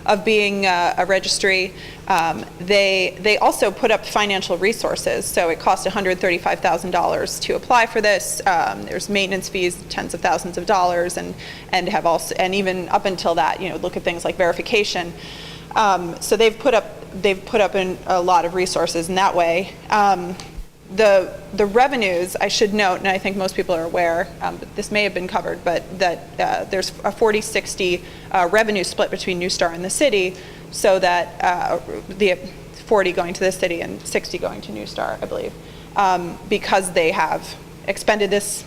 of being a registry. They also put up financial resources, so it cost $135,000 to apply for this. There's maintenance fees, tens of thousands of dollars, and even up until that, look at things like verification. So they've put up in a lot of resources in that way. The revenues, I should note, and I think most people are aware, but this may have been covered, but that there's a 40-60 revenue split between Newstar and the city, so that the 40 going to the city and 60 going to Newstar, I believe, because they have expended this,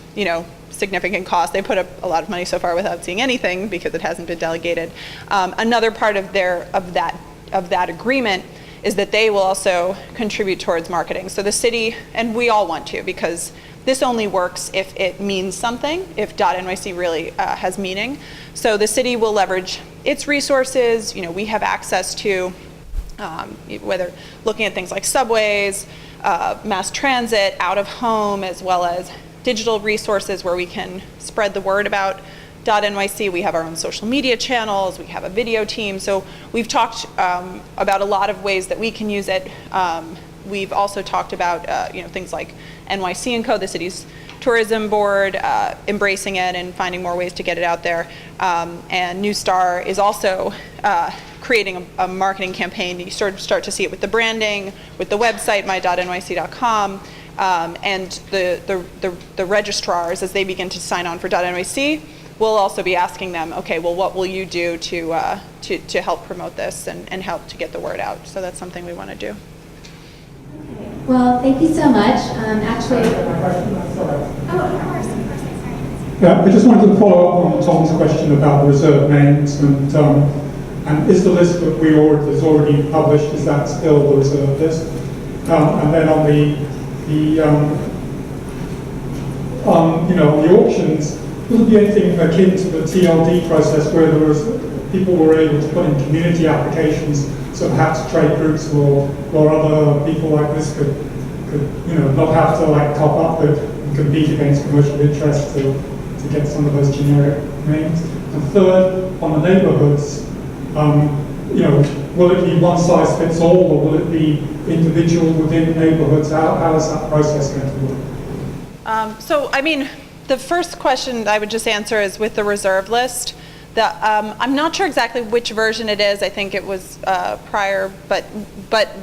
significant cost. They put up a lot of money so far without seeing anything because it hasn't been delegated. Another part of that agreement is that they will also contribute towards marketing. So the city, and we all want to, because this only works if it means something, if .NYC really has meaning. So the city will leverage its resources. We have access to, whether looking at things like subways, mass transit, out of home, as well as digital resources where we can spread the word about .NYC. We have our own social media channels, we have a video team, so we've talked about a lot of ways that we can use it. We've also talked about things like NYC & Co., the city's tourism board, embracing it and finding more ways to get it out there. And Newstar is also creating a marketing campaign. You sort of start to see it with the branding, with the website, my.nyc.com, and the registrars, as they begin to sign on for .NYC, we'll also be asking them, okay, well, what will you do to help promote this and help to get the word out? So that's something we want to do. Well, thank you so much. Actually, yeah, I just wanted to follow up on Tom's question about the reserved names, and is the list that is already published, is that still the reserved list? And then on the auctions, will there be anything akin to the TLD process where there was people were able to put in community applications, so perhaps trade groups or other people like this could not have to like top up with and compete against commercial interests to get some of those generic names. And third, on the neighborhoods, will it be one size fits all, or will it be individual within neighborhoods? How is that process going to work? So, I mean, the first question I would just answer is with the reserve list. I'm not sure exactly which version it is. I think it was prior, but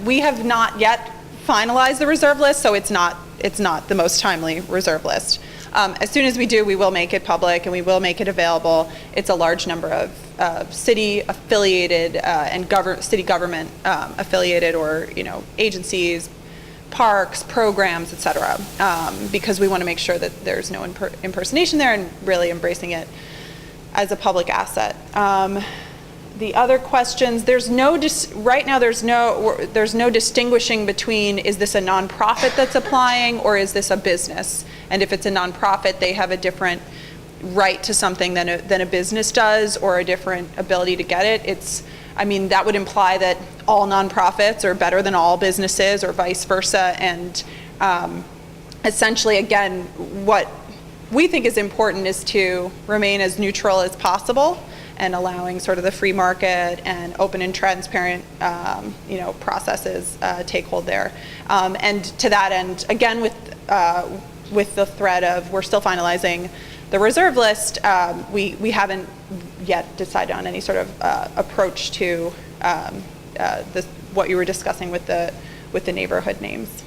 we have not yet finalized the reserve list, so it's not the most timely reserve list. As soon as we do, we will make it public and we will make it available. It's a large number of city affiliated and city government affiliated, or agencies, parks, programs, etc. Because we want to make sure that there's no impersonation there and really embracing it as a public asset. The other questions, right now there's no distinguishing between, is this a nonprofit that's applying or is this a business? And if it's a nonprofit, they have a different right to something than a business does, or a different ability to get it. That would imply that all nonprofits are better than all businesses, or vice versa. And essentially, again, what we think is important is to remain as neutral as possible, and allowing sort of the free market and open and transparent, processes take hold there. And to that end, again, with the threat of we're still finalizing the reserve list, we haven't yet decided on any sort of approach to what you were discussing with the neighborhood names.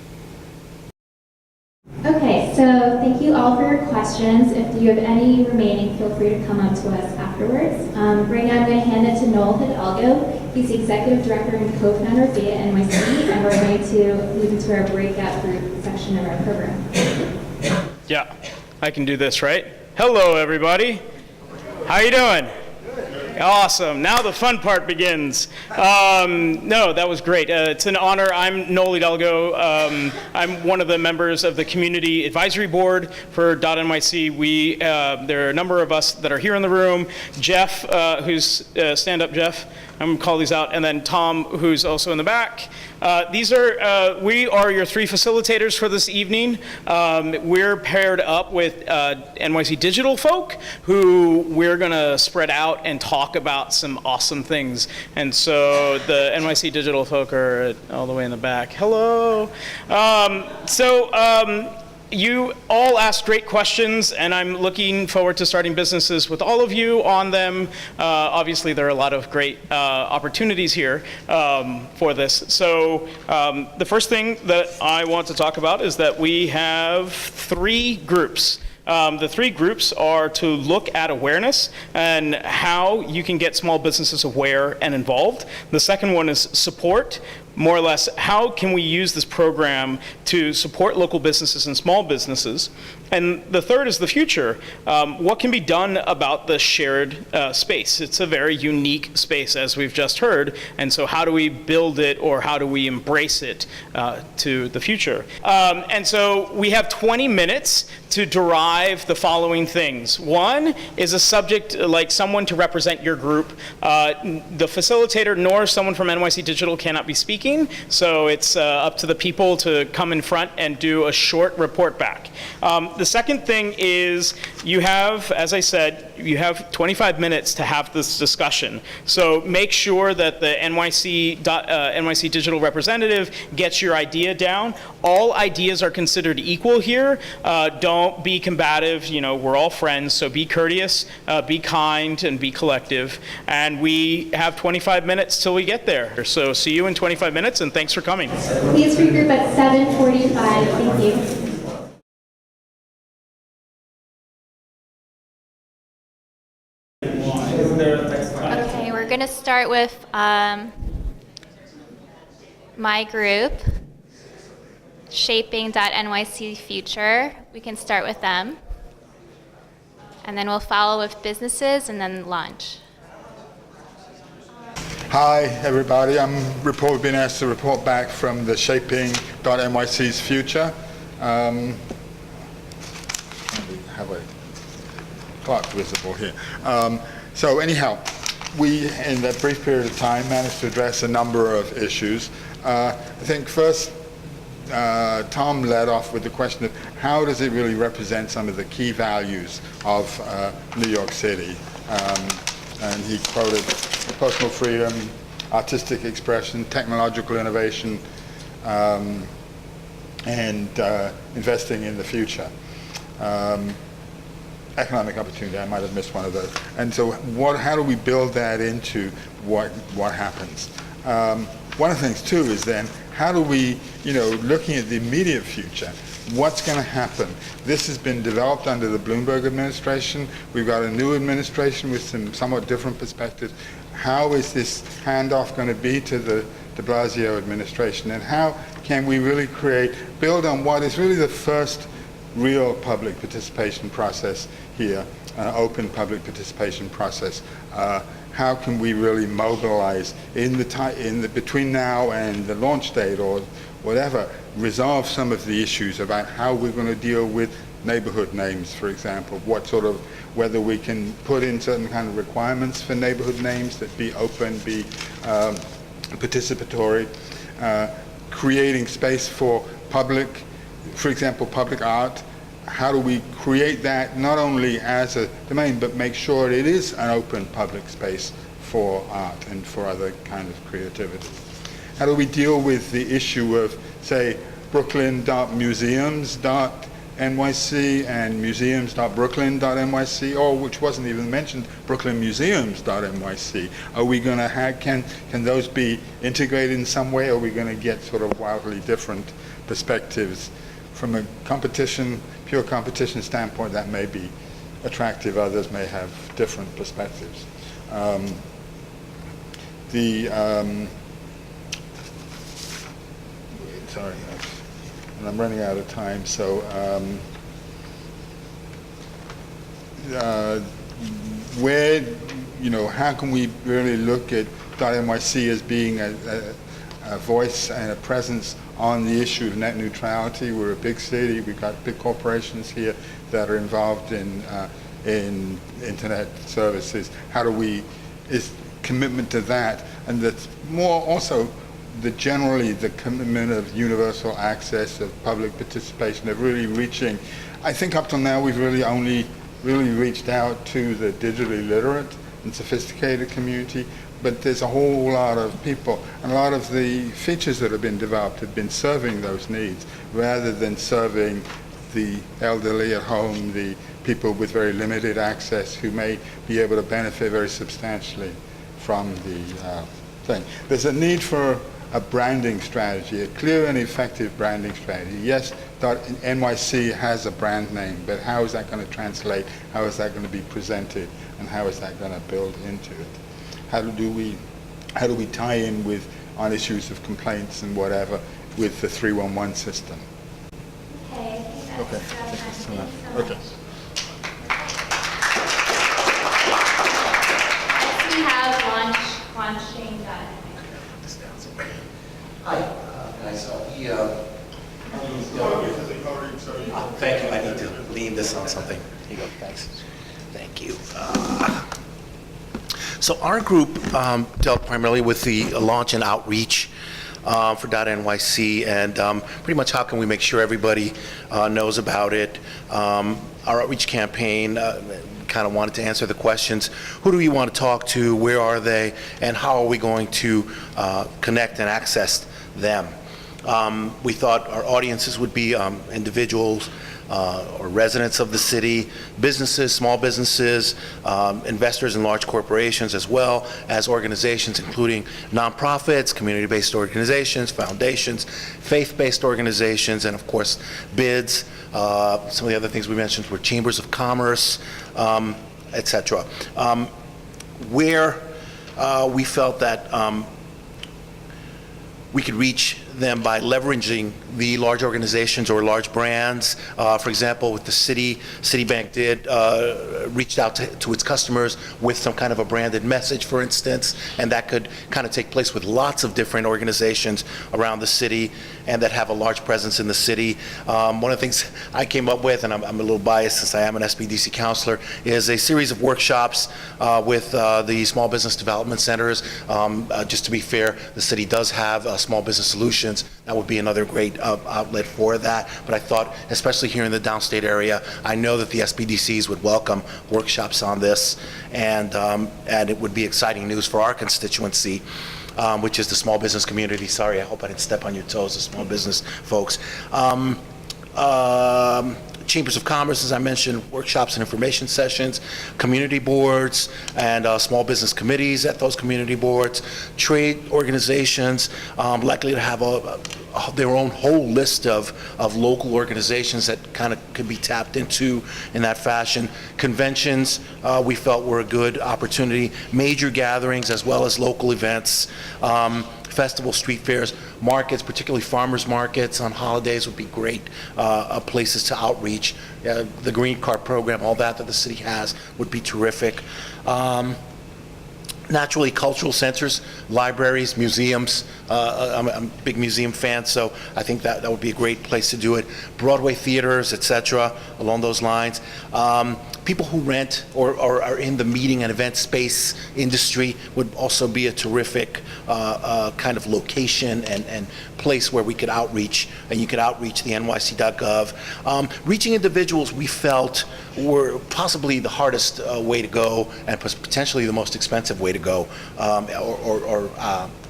Okay, so thank you all for your questions. If you have any remaining, feel free to come up to us afterwards. Right now I'm going to hand it to Noel Hidalgo. He's the Executive Director and co-founder of dotNYC, and we're going to move into our breakout group section of our program. Yeah, I can do this, right? Hello, everybody. How you doing? Awesome. Now the fun part begins. No, that was great. It's an honor. I'm Noel Hidalgo. I'm one of the members of the Community Advisory Board for dotNYC. There are a number of us that are here in the room. Jeff, who's stand up, Jeff. I'm going to call these out. And then Tom, who's also in the back. We are your three facilitators for this evening. We're paired up with NYC Digital folk, who we're going to spread out and talk about some awesome things. And so the NYC Digital folk are all the way in the back. Hello. You all asked great questions, and I'm looking forward to starting businesses with all of you on them. Obviously, there are a lot of great opportunities here for this. So the first thing that I want to talk about is that we have 3 groups. The 3 groups are to look at awareness and how you can get small businesses aware and involved. The second one is support. More or less, how can we use this program to support local businesses and small businesses? And the third is the future. What can be done about the shared space? It's a very unique space, as we've just heard. And so how do we build it, or how do we embrace it to the future? And so we have 20 minutes to derive the following things. One is a subject, like someone to represent your group. The facilitator nor someone from NYC Digital cannot be speaking. So it's up to the people to come in front and do a short report back. The second thing is you have, as I said, you have 25 minutes to have this discussion. So make sure that the NYC Digital representative gets your idea down. All ideas are considered equal here. Don't be combative. We're all friends, so be courteous, be kind, and be collective. And we have 25 minutes till we get there. So see you in 25 minutes, and thanks for coming. Please regroup at 7:45. Thank you. Okay, we're going to start with my group, Shaping.NYC Future. We can start with them. And then we'll follow with businesses and then lunch. Hi, everybody. I'm being asked to report back from the Shaping.NYC's future. Have a clock visible here. So anyhow, we, in that brief period of time, managed to address a number of issues. I think first, Tom led off with the question of how does it really represent some of the key values of New York City. And he quoted personal freedom, artistic expression, technological innovation, and investing in the future. Economic opportunity, I might have missed one of those. And so how do we build that into what happens? One of the things too is then, how do we, looking at the immediate future, what's going to happen? This has been developed under the Bloomberg administration. We've got a new administration with some somewhat different perspectives. How is this handoff going to be to the de Blasio administration? And how can we really build on what is really the first real public participation process here, open public participation process? How can we really mobilize between now and the launch date or whatever, resolve some of the issues about how we're going to deal with neighborhood names, for example, whether we can put in certain kind of requirements for neighborhood names that be open, be participatory, creating space for public, for example, public art. How do we create that not only as a domain, but make sure it is an open public space for art and for other kind of creativity? How do we deal with the issue of, say, brooklyn.museums.nyc and museums.brooklyn.nyc, or which wasn't even mentioned, brooklynmuseums.nyc? Are we going to can those be integrated in some way, or are we going to get sort of wildly different perspectives? From a pure competition standpoint, that may be attractive. Others may have different perspectives. Sorry, and I'm running out of time. So, how can we really look at dotNYC as being a voice and a presence on the issue of net neutrality? We're a big city. We've got big corporations here that are involved in internet services. Is commitment to that, and that's more also generally the commitment of universal access, of public participation, of really reaching. I think up till now we've really only reached out to the digitally literate and sophisticated community, but there's a whole lot of people, and a lot of the features that have been developed have been serving those needs rather than serving the elderly at home, the people with very limited access who may be able to benefit very substantially from the thing. There's a need for a branding strategy, a clear and effective branding strategy. Yes, .NYC has a brand name, but how is that going to translate? How is that going to be presented? And how is that going to build into it? How do we tie in on issues of complaints and whatever with the 311 system? Okay. Okay. Okay. We have launching Hi, guys. Thank you. I need to lean this on something. Here you go. Thanks. Thank you. So our group dealt primarily with the launch and outreach for dotNYC, and pretty much how can we make sure everybody knows about it. Our outreach campaign kind of wanted to answer the questions: who do we want to talk to, where are they, and how are we going to connect and access them. We thought our audiences would be individuals or residents of the city, businesses, small businesses, investors in large corporations, as well as organizations including nonprofits, community-based organizations, foundations, faith-based organizations, and of course BIDs. Some of the other things we mentioned were chambers of commerce, etc. Where we felt that we could reach them by leveraging the large organizations or large brands. For example, with the Citibank did reached out to its customers with some kind of a branded message, for instance, and that could kind of take place with lots of different organizations around the city and that have a large presence in the city. One of the things I came up with, and I'm a little biased since I am an SBDC counselor, is a series of workshops with the small business development centers. Just to be fair, the city does have small business solutions. That would be another great outlet for that. But I thought, especially here in the downstate area, I know that the SBDCs would welcome workshops on this, and it would be exciting news for our constituency, which is the small business community. Sorry, I hope I didn't step on your toes, the small business folks. Chambers of Commerce, as I mentioned, workshops and information sessions, community boards, and small business committees at those community boards, trade organizations, likely to have their own whole list of local organizations that kind of could be tapped into in that fashion. Conventions, we felt were a good opportunity, major gatherings as well as local events. Festivals, street fairs, markets, particularly farmers markets on holidays would be great places to outreach. The green card program, all that the city has would be terrific. Naturally, cultural centers, libraries, museums. I'm a big museum fan, so I think that would be a great place to do it. Broadway theaters, etc., along those lines. People who rent or are in the meeting and event space industry would also be a terrific kind of location and place where we could outreach, and you could outreach the nyc.gov. Reaching individuals we felt were possibly the hardest way to go and potentially the most expensive way to go, or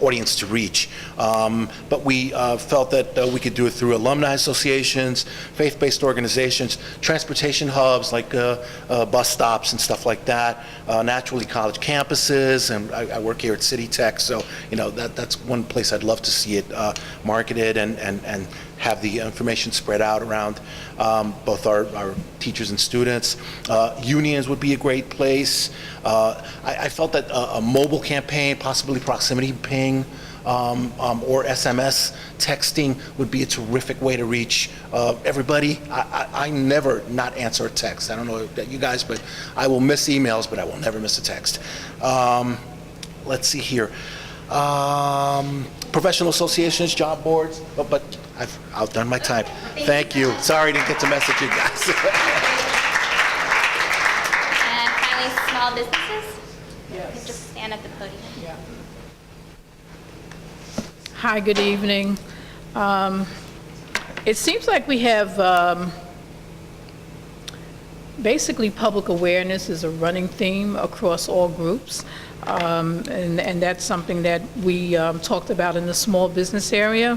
audience to reach. But we felt that we could do it through alumni associations, faith-based organizations, transportation hubs like bus stops and stuff like that, naturally college campuses, and I work here at City Tech, so that's one place I'd love to see it marketed and have the information spread out around both our teachers and students. Unions would be a great place. I felt that a mobile campaign, possibly proximity ping, or SMS texting would be a terrific way to reach everybody. I never not answer a text. I don't know about you guys, but I will miss emails, but I will never miss a text. Let's see here. Professional associations, job boards, but I've outdone my time. Thank you. Sorry I didn't get to message you guys. And finally, small businesses. Yes. You can just stand at the podium. Yeah. Hi, good evening. It seems like we have basically public awareness is a running theme across all groups. And that's something that we talked about in the small business area.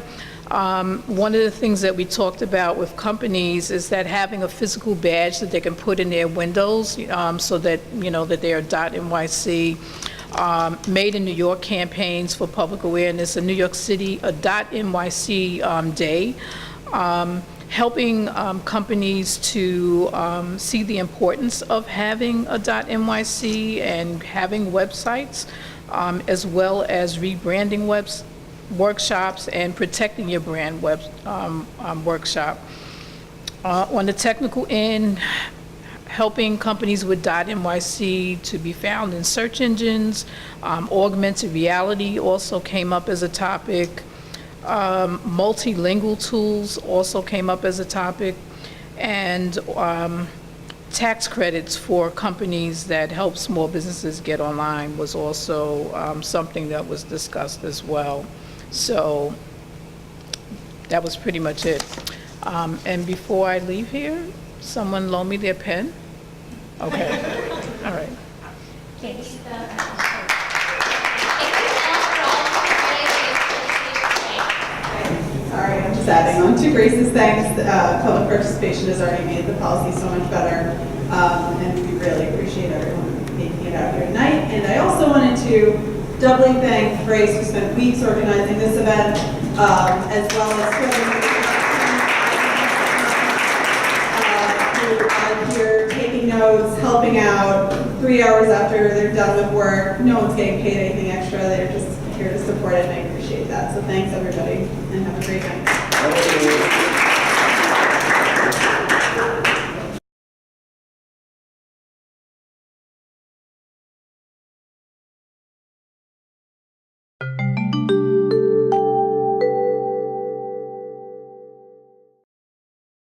One of the things that we talked about with companies is that having a physical badge that they can put in their windows, so that that they are .NYC. Made in New York campaigns for public awareness, in New York City, a .NYC day, helping companies to see the importance of having a .NYC and having websites, as well as rebranding workshops and protecting your brand workshop. On the technical end, helping companies with .NYC to be found in search engines. Augmented reality also came up as a topic. Multilingual tools also came up as a topic. And tax credits for companies that help small businesses get online was also something that was discussed as well. So that was pretty much it. And before I leave here, someone loan me their pen? Okay. All right. Sorry, I'm just adding on to Grace's thanks. Public participation has already made the policy so much better, and we really appreciate everyone making it out here tonight. And I also wanted to doubly thank Grace, who spent weeks organizing this event, as well as here taking notes, helping out 3 hours after they're done with work. No one's getting paid anything extra. They're just here to support it, and I appreciate that. that. So thanks, everybody, and have a great night.